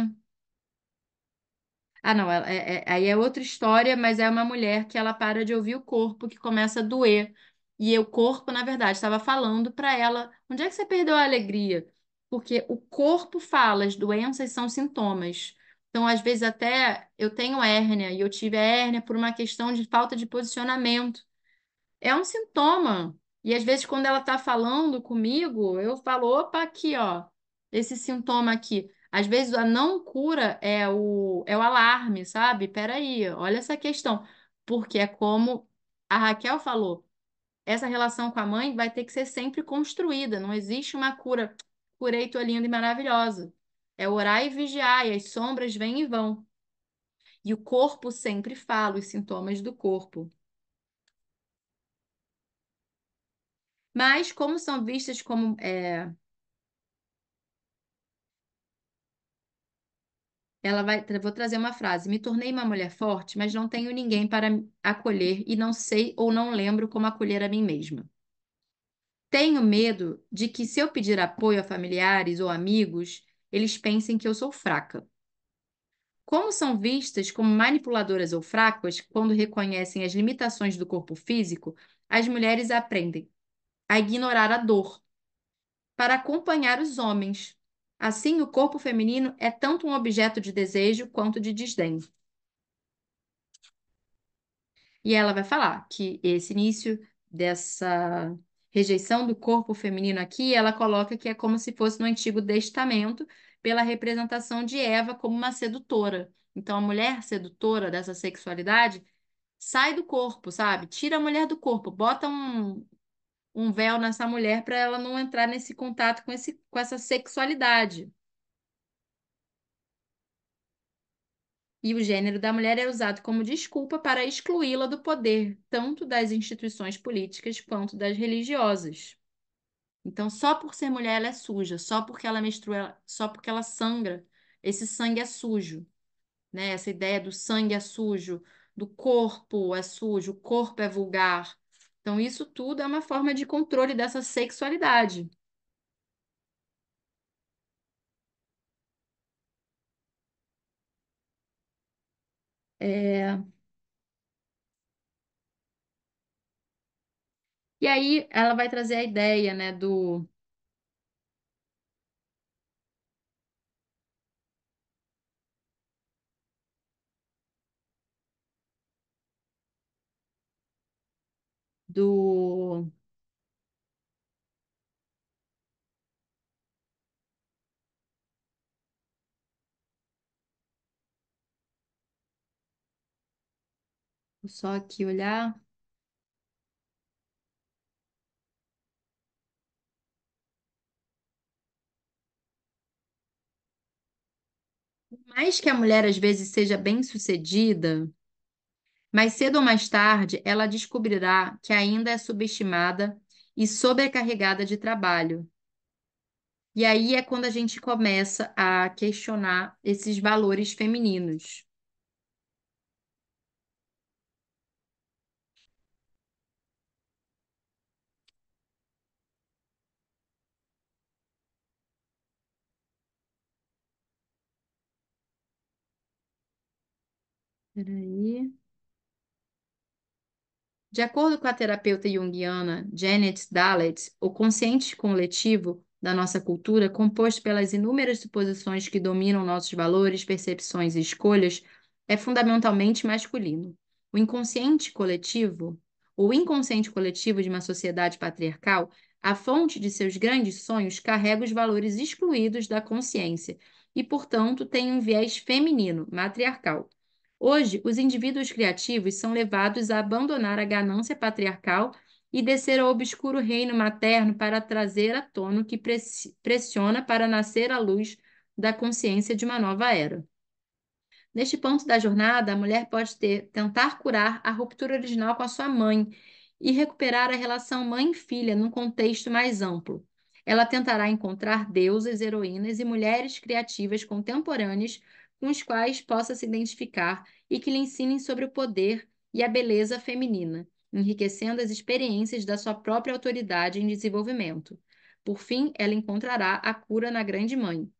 Speaker 1: Ah, não, aí é outra história, mas é uma mulher que ela para de ouvir o corpo, que começa a doer. E o corpo, na verdade, estava falando para ela: onde é que você perdeu a alegria? Porque o corpo fala, as doenças são sintomas. Então, às vezes, até eu tenho hérnia, e eu tive a hérnia por uma questão de falta de posicionamento. É um sintoma. E às vezes, quando ela está falando comigo, eu falo, opa, aqui, ó, esse sintoma aqui. Às vezes a não cura é o alarme, sabe? Peraí, olha essa questão. Porque é como a Raquel falou, essa relação com a mãe vai ter que ser sempre construída. Não existe uma cura, curei, tô linda e maravilhosa. É orar e vigiar, e as sombras vêm e vão. E o corpo sempre fala os sintomas do corpo. Mas como são vistas como vou trazer uma frase. Me tornei uma mulher forte, mas não tenho ninguém para acolher e não sei ou não lembro como acolher a mim mesma. Tenho medo de que, se eu pedir apoio a familiares ou amigos, eles pensem que eu sou fraca. Como são vistas como manipuladoras ou fracas quando reconhecem as limitações do corpo físico, as mulheres aprendem a ignorar a dor para acompanhar os homens. Assim, o corpo feminino é tanto um objeto de desejo quanto de desdém. E ela vai falar que esse início dessa rejeição do corpo feminino aqui, ela coloca que é como se fosse no Antigo Testamento, pela representação de Eva como uma sedutora. Então, a mulher sedutora dessa sexualidade sai do corpo, sabe? Tira a mulher do corpo, bota um véu nessa mulher para ela não entrar nesse contato com essa sexualidade. E o gênero da mulher é usado como desculpa para excluí-la do poder, tanto das instituições políticas quanto das religiosas. Então, só por ser mulher ela é suja, só porque ela menstrua, só porque ela sangra, esse sangue é sujo, né? Essa ideia do sangue é sujo, do corpo é sujo, o corpo é vulgar. Então, isso tudo é uma forma de controle dessa sexualidade. É, E aí ela vai trazer a ideia, né, do vou só aqui olhar. Por mais que a mulher às vezes seja bem-sucedida, mais cedo ou mais tarde ela descobrirá que ainda é subestimada e sobrecarregada de trabalho. E aí é quando a gente começa a questionar esses valores femininos. Peraí. De acordo com a terapeuta junguiana Janet Dalet, o consciente coletivo da nossa cultura, composto pelas inúmeras suposições que dominam nossos valores, percepções e escolhas, é fundamentalmente masculino. O inconsciente coletivo, o inconsciente coletivo de uma sociedade patriarcal, a fonte de seus grandes sonhos, carrega os valores excluídos da consciência e, portanto, tem um viés feminino, matriarcal. Hoje, os indivíduos criativos são levados a abandonar a ganância patriarcal e descer ao obscuro reino materno para trazer à tona o que pressiona para nascer à luz da consciência de uma nova era. Neste ponto da jornada, a mulher pode tentar curar a ruptura original com a sua mãe e recuperar a relação mãe-filha num contexto mais amplo. Ela tentará encontrar deusas, heroínas e mulheres criativas contemporâneas com os quais possa se identificar e que lhe ensinem sobre o poder e a beleza feminina, enriquecendo as experiências da sua própria autoridade em desenvolvimento. Por fim, ela encontrará a cura na Grande Mãe.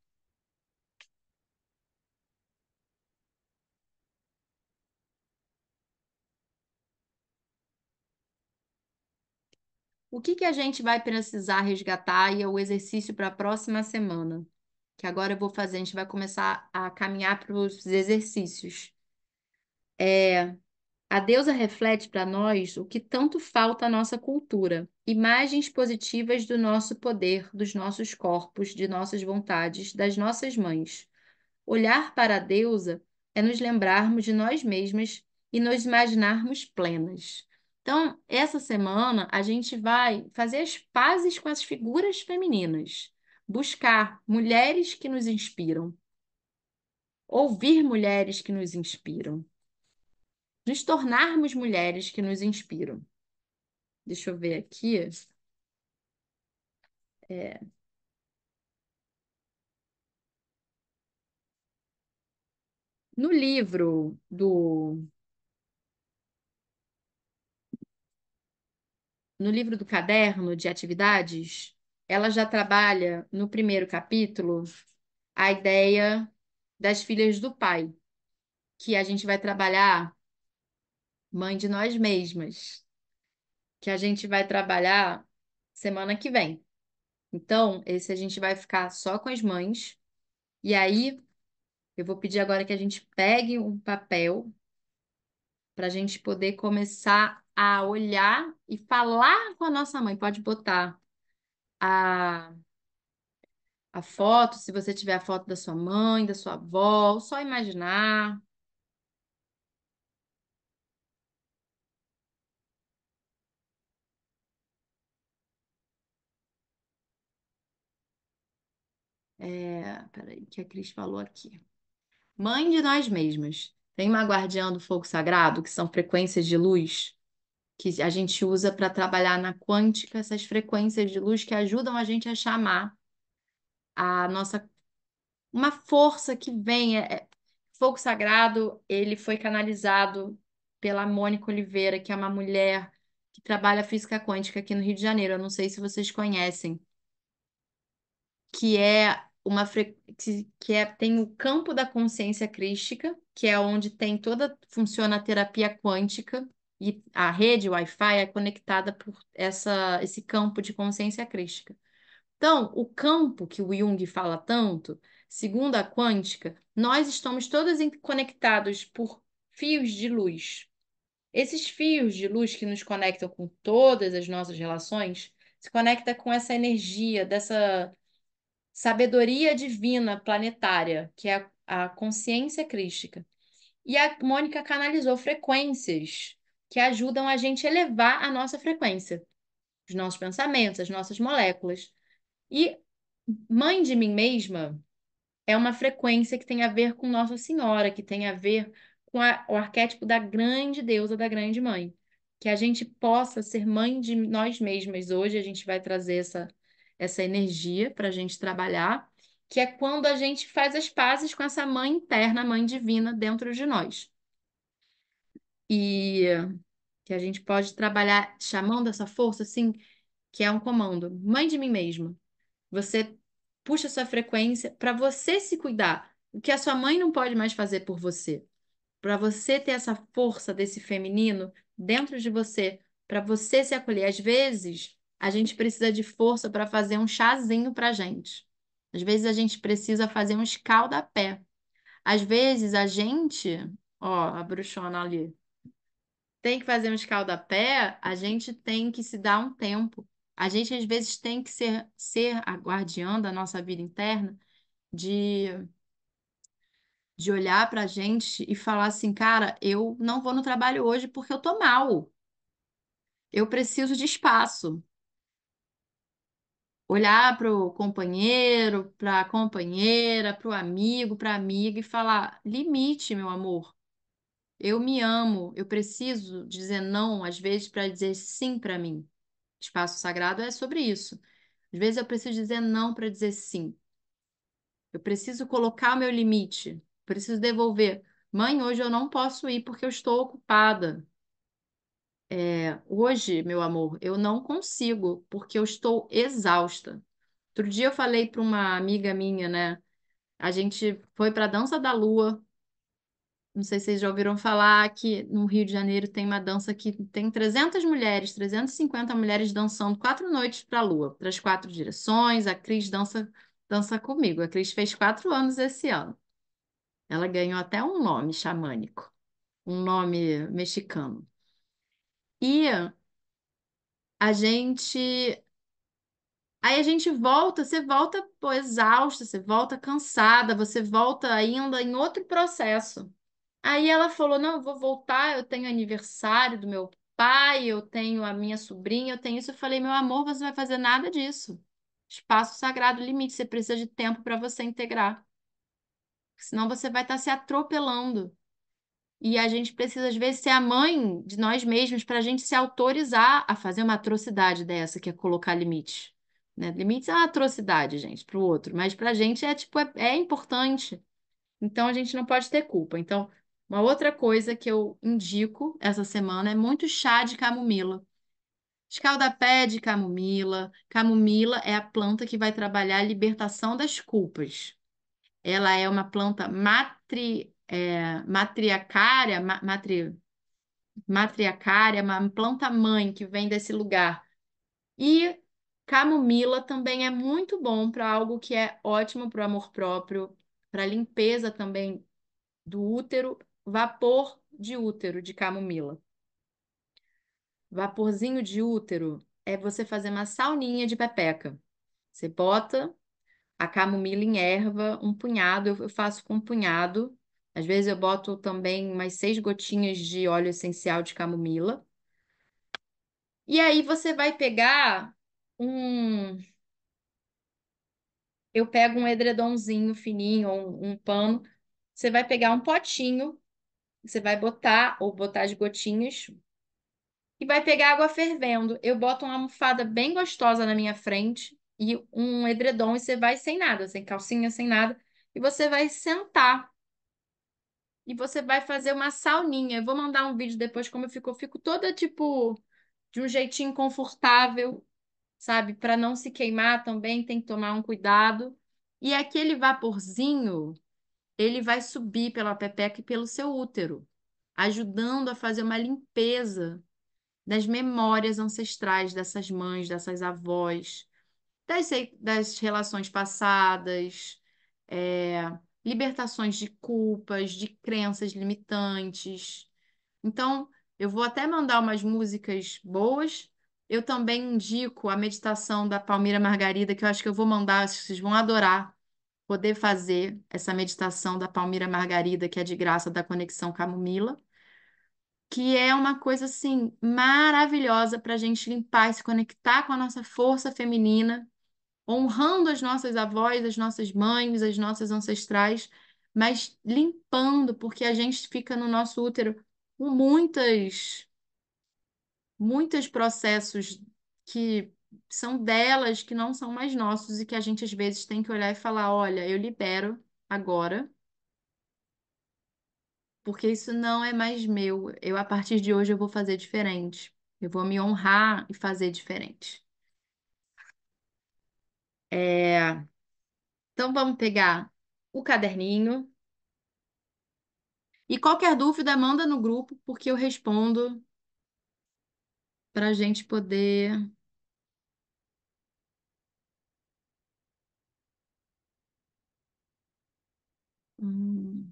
Speaker 1: O que que a gente vai precisar resgatar e é o exercício para a próxima semana? Que agora eu vou fazer, a gente vai começar a caminhar para os exercícios. A deusa reflete para nós o que tanto falta à nossa cultura, imagens positivas do nosso poder, dos nossos corpos, de nossas vontades, das nossas mães. Olhar para a deusa é nos lembrarmos de nós mesmas e nos imaginarmos plenas. Então, essa semana a gente vai fazer as pazes com as figuras femininas, buscar mulheres que nos inspiram, ouvir mulheres que nos inspiram, nos tornarmos mulheres que nos inspiram. Deixa eu ver aqui. É, no livro no livro do caderno de atividades, ela já trabalha no primeiro capítulo a ideia das filhas do pai. que a gente vai trabalhar Mãe de Nós Mesmas, que a gente vai trabalhar semana que vem. Então, esse a gente vai ficar só com as mães. E aí, eu vou pedir agora que a gente pegue um papel para a gente poder começar a olhar e falar com a nossa mãe. Pode botar a, a foto, se você tiver a foto da sua mãe, da sua avó, só imaginar. Peraí, que a Cris falou aqui. Mãe de nós mesmas. Tem uma guardiã do fogo sagrado, que são frequências de luz, que a gente usa para trabalhar na quântica, essas frequências de luz que ajudam a gente a chamar a nossa uma força que vem. Fogo Sagrado, ele foi canalizado pela Mônica Oliveira, que é uma mulher que trabalha física quântica aqui no Rio de Janeiro. Eu não sei se vocês conhecem, que é tem o campo da consciência crística, que é onde tem funciona a terapia quântica e a rede Wi-Fi é conectada por esse campo de consciência crística. Então, o campo que o Jung fala tanto, segundo a quântica, nós estamos todos conectados por fios de luz. Esses fios de luz que nos conectam com todas as nossas relações se conecta com essa energia dessa sabedoria divina planetária, que é a consciência crística. E a Mônica canalizou frequências que ajudam a gente a elevar a nossa frequência, os nossos pensamentos, as nossas moléculas. E Mãe de Mim Mesma é uma frequência que tem a ver com Nossa Senhora, que tem a ver com o arquétipo da grande deusa, da grande mãe. Que a gente possa ser mãe de nós mesmas. Hoje a gente vai trazer essa energia para a gente trabalhar, que é quando a gente faz as pazes com essa mãe interna, mãe divina dentro de nós. E que a gente pode trabalhar chamando essa força, assim, que é um comando. Mãe de mim mesma. Você puxa sua frequência para você se cuidar. O que a sua mãe não pode mais fazer por você. Para você ter essa força desse feminino dentro de você, para você se acolher. Às vezes, a gente precisa de força para fazer um chazinho para gente. Às vezes, a gente precisa fazer um escaldapé. Às vezes, a gente, ó, a bruxona ali, tem que fazer um escaldapé, a gente tem que se dar um tempo. A gente, às vezes, tem que ser a guardiã da nossa vida interna, de, de olhar para a gente e falar assim, cara, eu não vou no trabalho hoje porque eu tô mal. Eu preciso de espaço. Olhar para o companheiro, para a companheira, para o amigo, para a amiga e falar: limite, meu amor. Eu me amo. Eu preciso dizer não, às vezes, para dizer sim para mim. Espaço sagrado é sobre isso. Às vezes eu preciso dizer não para dizer sim. Eu preciso colocar o meu limite. Preciso devolver. Mãe, hoje eu não posso ir porque eu estou ocupada. Hoje, meu amor, eu não consigo porque eu estou exausta. Outro dia eu falei para uma amiga minha, né? A gente foi para a Dança da Lua. Não sei se vocês já ouviram falar que no Rio de Janeiro tem uma dança que tem 300 mulheres, 350 mulheres dançando 4 noites para a Lua, para as 4 direções. A Cris dança comigo. A Cris fez 4 anos esse ano. Ela ganhou até um nome xamânico, um nome mexicano. E a gente. Aí a gente volta, você volta, pô, exausta, você volta cansada, você volta ainda em outro processo. Aí ela falou: Não, eu vou voltar. Eu tenho aniversário do meu pai, eu tenho a minha sobrinha, eu tenho isso. Eu falei: Meu amor, você não vai fazer nada disso. Espaço sagrado, limite. Você precisa de tempo para você integrar. Senão você vai estar se atropelando. E a gente precisa, às vezes, ser a mãe de nós mesmos para a gente se autorizar a fazer uma atrocidade dessa, que é colocar limites. Né? Limites é uma atrocidade, gente, para o outro, mas para a gente é tipo, é importante. Então a gente não pode ter culpa. Então, uma outra coisa que eu indico essa semana é muito chá de camomila. Escaldapé de camomila. Camomila é a planta que vai trabalhar a libertação das culpas. Ela é uma planta matriarcária, matriarcária, uma planta-mãe que vem desse lugar. E camomila também é muito bom para algo que é ótimo para o amor próprio, para limpeza também do útero, vapor de útero de camomila. Vaporzinho de útero é você fazer uma sauninha de pepeca. Você bota a camomila em erva, um punhado, eu faço com um punhado. Às vezes eu boto também umas 6 gotinhas de óleo essencial de camomila. E aí você vai pegar um. Eu pego um edredomzinho fininho, ou um pano. Você vai pegar um potinho, você vai botar, ou botar as gotinhas, e vai pegar água fervendo. Eu boto uma almofada bem gostosa na minha frente e um edredom, e você vai sem nada, sem calcinha, sem nada, e você vai sentar. E você vai fazer uma sauninha. Eu vou mandar um vídeo depois como eu fico. Eu fico toda tipo de um jeitinho confortável, sabe? Para não se queimar também, tem que tomar um cuidado. E aquele vaporzinho, ele vai subir pela pepeca e pelo seu útero, ajudando a fazer uma limpeza das memórias ancestrais dessas mães, dessas avós, das relações passadas, libertações de culpas, de crenças limitantes. Então, eu vou até mandar umas músicas boas. Eu também indico a meditação da Palmira Margarida, que eu acho que eu vou mandar, acho que vocês vão adorar poder fazer essa meditação da Palmira Margarida, que é de graça da Conexão Camomila, que é uma coisa assim maravilhosa para a gente limpar e se conectar com a nossa força feminina, honrando as nossas avós, as nossas mães, as nossas ancestrais, mas limpando, porque a gente fica no nosso útero com muitos processos que são delas, que não são mais nossos e que a gente às vezes tem que olhar e falar, olha, eu libero agora, porque isso não é mais meu. Eu, a partir de hoje, eu vou fazer diferente. Eu vou me honrar e fazer diferente. É, Então, vamos pegar o caderninho. E qualquer dúvida, manda no grupo, porque eu respondo para a gente poder. Hum,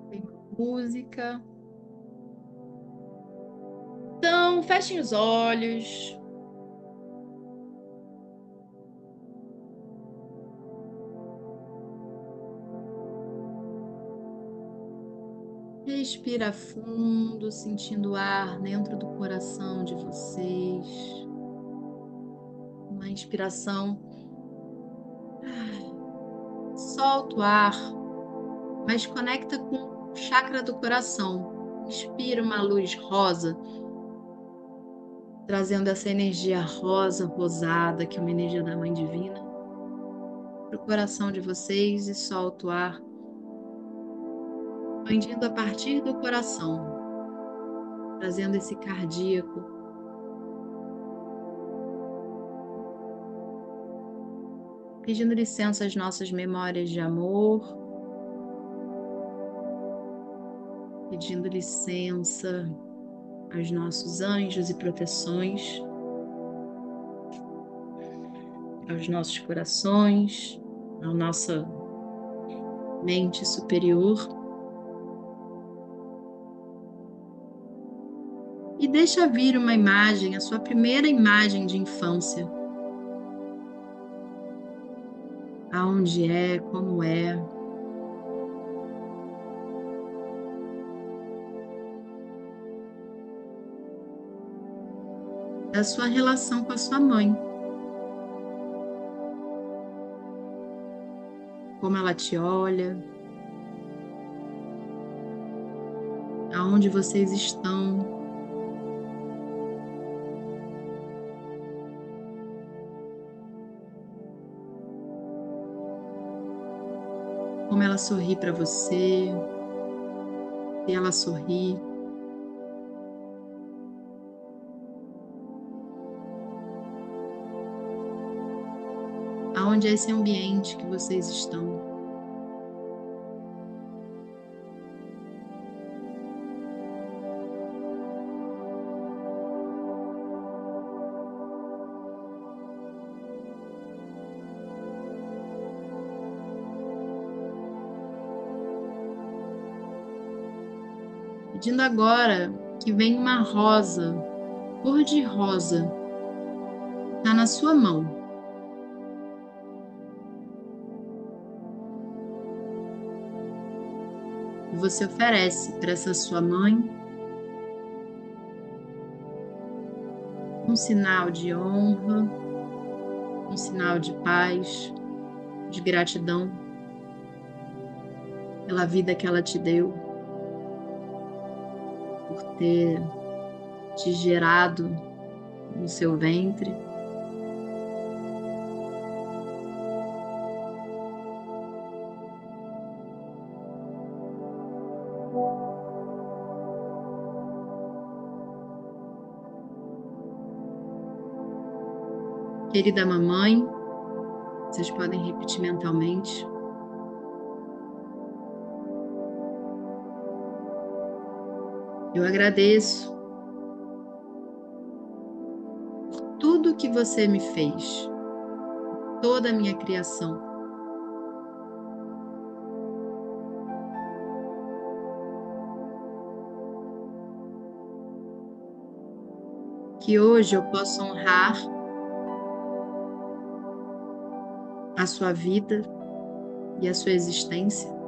Speaker 1: tem música. Então, fechem os olhos. Respira fundo, sentindo o ar dentro do coração de vocês. Uma inspiração. Solta o ar, mas conecta com o chakra do coração. Inspira uma luz rosa, trazendo essa energia rosa, rosada, que é uma energia da Mãe Divina, para o coração de vocês e solta o ar, expandindo a partir do coração, trazendo esse cardíaco, pedindo licença às nossas memórias de amor, pedindo licença aos nossos anjos e proteções, aos nossos corações, à nossa mente superior. E deixa vir uma imagem, a sua primeira imagem de infância. Aonde é, como é. Da sua relação com a sua mãe. Como ela te olha. Aonde vocês estão. Como ela sorri para você. se ela sorri. Aonde é esse ambiente que vocês estão? Pedindo agora que venha uma rosa, cor de rosa, está na sua mão. E você oferece para essa sua mãe um sinal de honra, um sinal de paz, de gratidão pela vida que ela te deu, por ter te gerado no seu ventre. Querida mamãe, vocês podem repetir mentalmente. Eu agradeço por tudo que você me fez, toda a minha criação. Que hoje eu possa honrar a sua vida e a sua existência.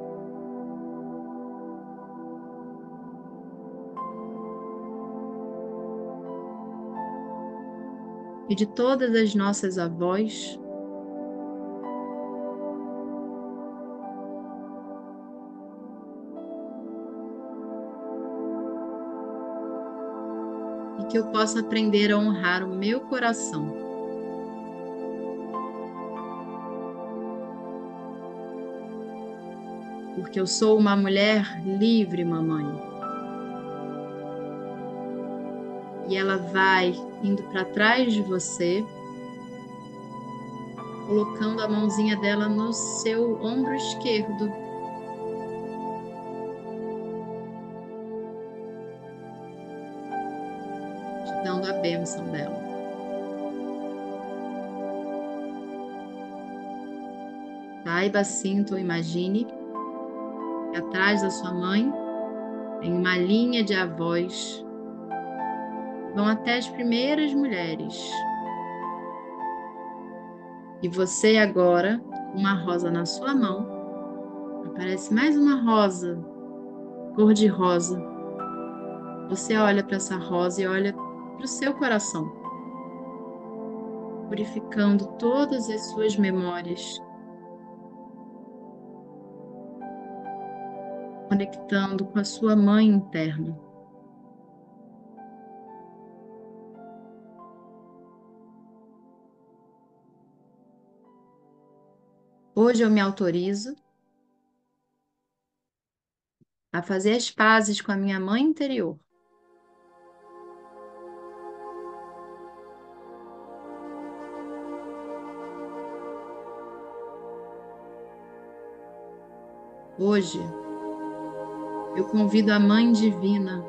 Speaker 1: E de todas as nossas avós, e que eu possa aprender a honrar o meu coração. Porque eu sou uma mulher livre, mamãe. E ela vai indo para trás de você, colocando a mãozinha dela no seu ombro esquerdo. Te dando a bênção dela. Saiba, sinta ou imagine que atrás da sua mãe tem uma linha de avós. Vão até as primeiras mulheres. E você agora, uma rosa na sua mão, aparece mais uma rosa, cor de rosa. Você olha para essa rosa e olha para o seu coração, purificando todas as suas memórias, conectando com a sua mãe interna. Hoje eu me autorizo a fazer as pazes com a minha mãe interior. Hoje eu convido a Mãe Divina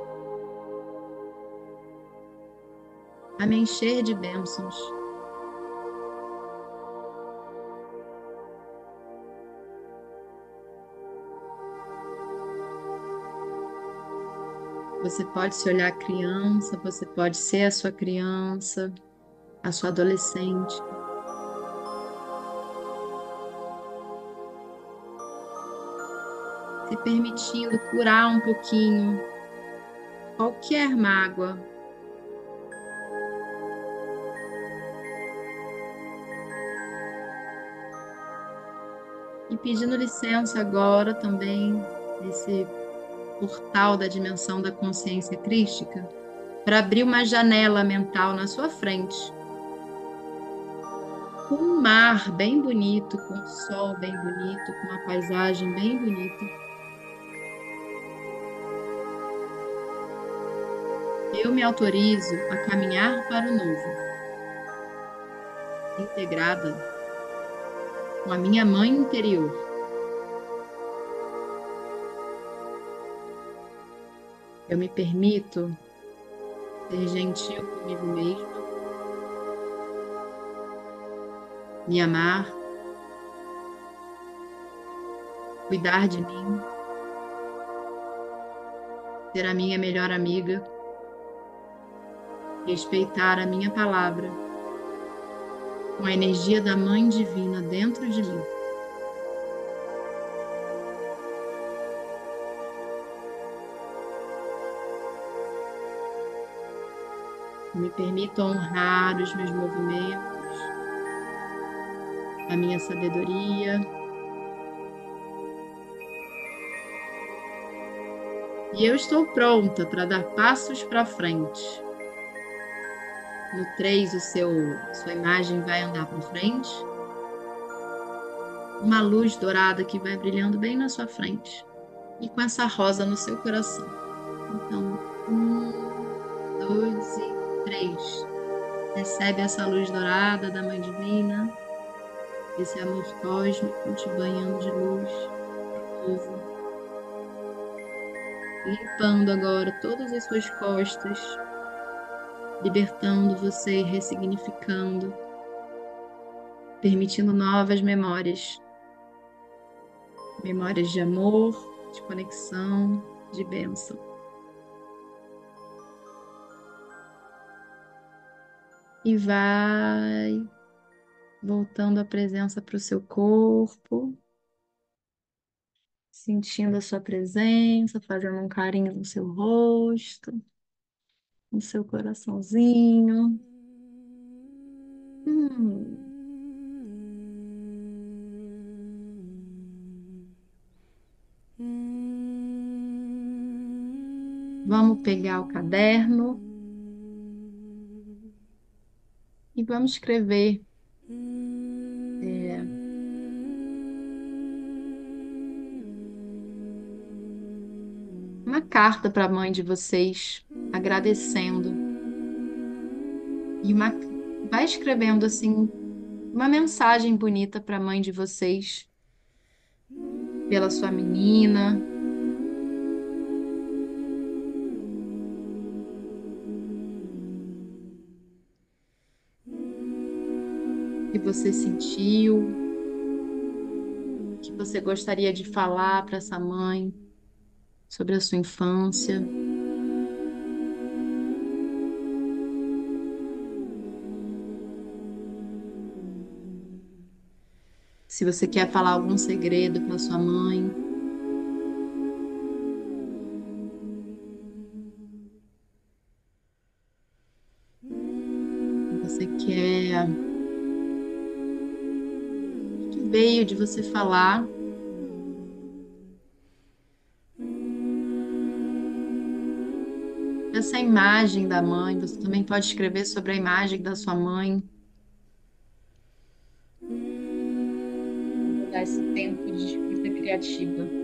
Speaker 1: a me encher de bênçãos. Você pode se olhar criança, você pode ser a sua criança, a sua adolescente. Se permitindo curar um pouquinho qualquer mágoa. E pedindo licença agora também nesse portal da dimensão da consciência crística, para abrir uma janela mental na sua frente, com um mar bem bonito, com um sol bem bonito, com uma paisagem bem bonita. eu me autorizo a caminhar para o novo, integrada com a minha mãe interior. Eu me permito ser gentil comigo mesma, me amar, cuidar de mim, ser a minha melhor amiga, respeitar a minha palavra, com a energia da Mãe Divina dentro de mim. Me permito honrar os meus movimentos, a minha sabedoria. E eu estou pronta para dar passos para frente. No 3, sua imagem vai andar para frente. Uma luz dourada que vai brilhando bem na sua frente. E com essa rosa no seu coração. Então, 1, 2 e 3. Recebe essa luz dourada da Mãe Divina. Esse amor cósmico te banhando de luz novo. Limpando agora todas as suas costas, libertando você e ressignificando, permitindo novas memórias. Memórias de amor, de conexão, de bênção. E vai voltando a presença para o seu corpo, sentindo a sua presença, fazendo um carinho no seu rosto, no seu coraçãozinho. Vamos pegar o caderno e vamos escrever uma carta para a mãe de vocês, agradecendo. E vai escrevendo assim uma mensagem bonita para a mãe de vocês, pela sua menina. Que você sentiu, que você gostaria de falar para essa mãe sobre a sua infância. Se você quer falar algum segredo para sua mãe. Você quer... O que veio de você falar? Essa imagem da mãe, você também pode escrever sobre a imagem da sua mãe. Vou dar esse tempo de escrita criativa.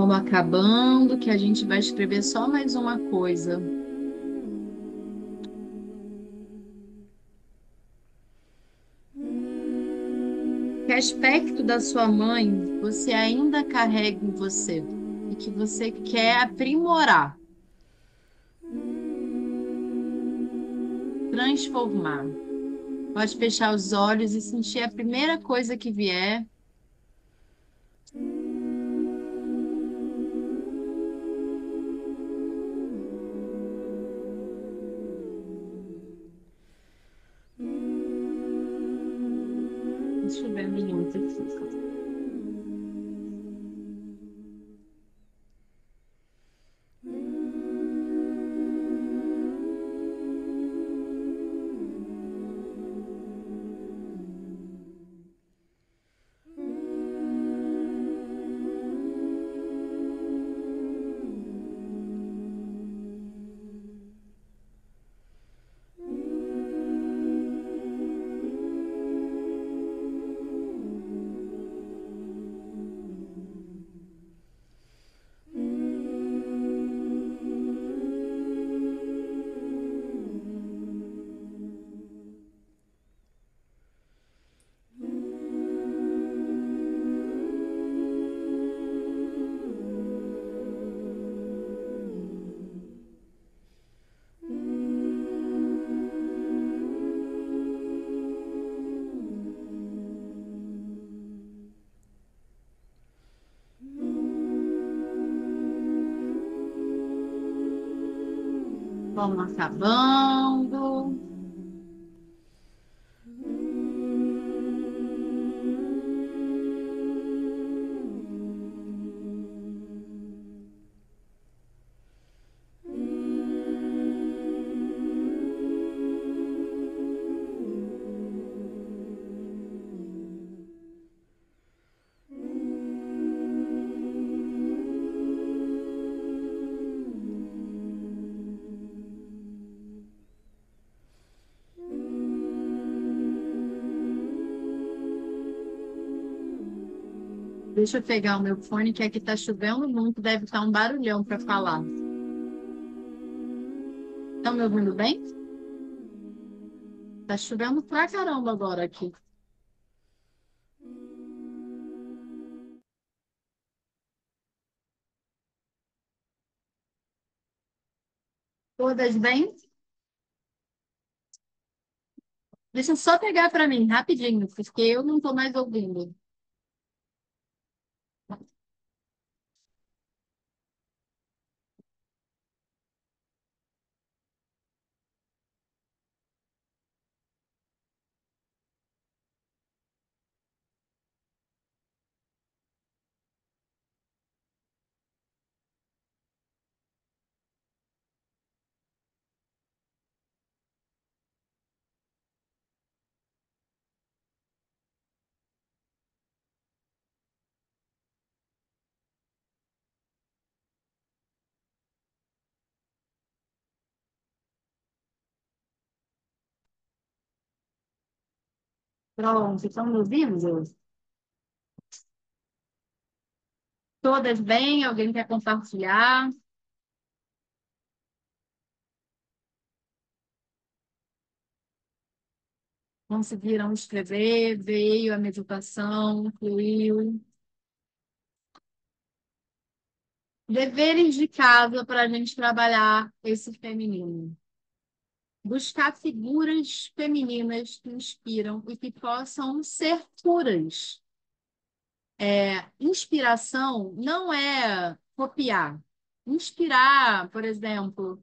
Speaker 1: Vamos acabando, que a gente vai escrever só mais uma coisa. Que aspecto da sua mãe você ainda carrega em você e que você quer aprimorar, transformar? Pode fechar os olhos e sentir a primeira coisa que vier. Deixa eu ver nenhum exercício. Vamos acabando. Deixa eu pegar o meu fone, que aqui tá chovendo muito, deve estar um barulhão para falar. Estão me ouvindo bem? Tá chovendo pra caramba agora aqui. Todas bem? Deixa eu só pegar para mim, rapidinho, porque eu não estou mais ouvindo. Pronto, estão me ouvindo? Todas bem? Alguém quer compartilhar? Conseguiram escrever? Veio a meditação, fluiu. Deveres de casa para a gente trabalhar esse feminino. Buscar figuras femininas que inspiram e que possam ser curas. Inspiração não é copiar. Inspirar, por exemplo,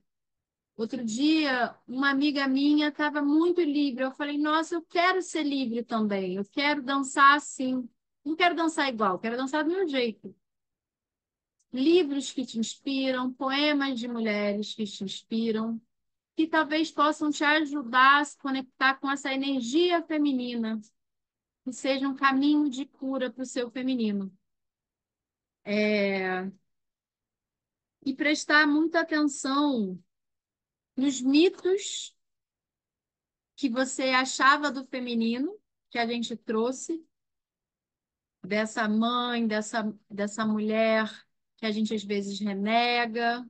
Speaker 1: outro dia, uma amiga minha estava muito livre. Eu falei, nossa, eu quero ser livre também. Eu quero dançar assim. Não quero dançar igual, quero dançar do meu jeito. Livros que te inspiram, poemas de mulheres que te inspiram, que talvez possam te ajudar a se conectar com essa energia feminina, que seja um caminho de cura para o seu feminino. E prestar muita atenção nos mitos que você achava do feminino, que a gente trouxe, dessa mãe, dessa mulher que a gente às vezes renega.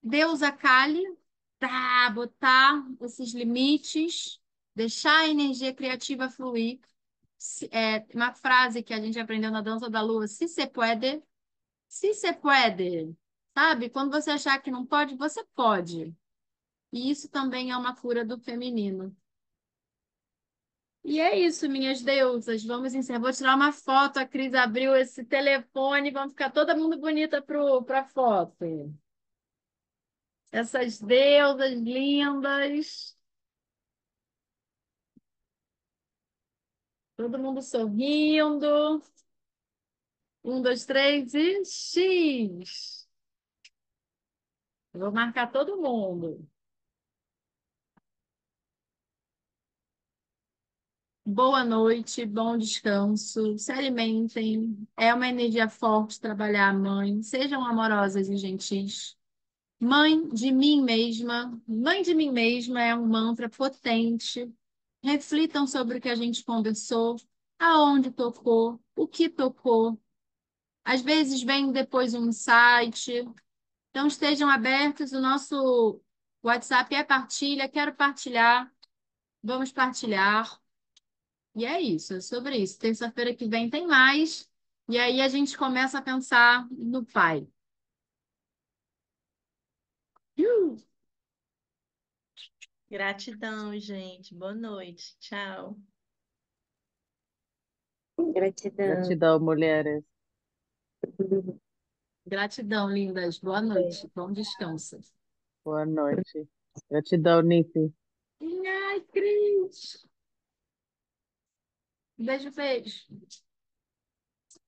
Speaker 1: Deus acalhe para botar esses limites, deixar a energia criativa fluir. Uma frase que a gente aprendeu na Dança da Lua, se se puede, sabe? Quando você achar que não pode, você pode. E isso também é uma cura do feminino. E é isso, minhas deusas. Vamos encerrar. Vou tirar uma foto. A Cris abriu esse telefone. Vamos ficar todo mundo bonita para a foto. Essas deusas lindas. Todo mundo sorrindo. Um, dois, três e X. Eu vou marcar todo mundo. Boa noite, bom descanso. Se alimentem. É uma energia forte trabalhar a mãe. Sejam amorosas e gentis. Mãe de mim mesma é um mantra potente. Reflitam sobre o que a gente conversou, aonde tocou, o que tocou. Às vezes vem depois um insight. Então estejam abertos. O nosso WhatsApp é partilha. Quero partilhar. Vamos partilhar. E é isso, é sobre isso. Terça-feira que vem tem mais. E aí a gente começa a pensar no pai.
Speaker 4: Gratidão, gente. Boa noite. Tchau.
Speaker 7: Gratidão.
Speaker 5: Gratidão, mulheres.
Speaker 1: Gratidão, lindas. Boa noite. Bom descanso.
Speaker 5: Boa noite. Gratidão, Nifi.
Speaker 1: Ai, Cris. Beijo, beijo.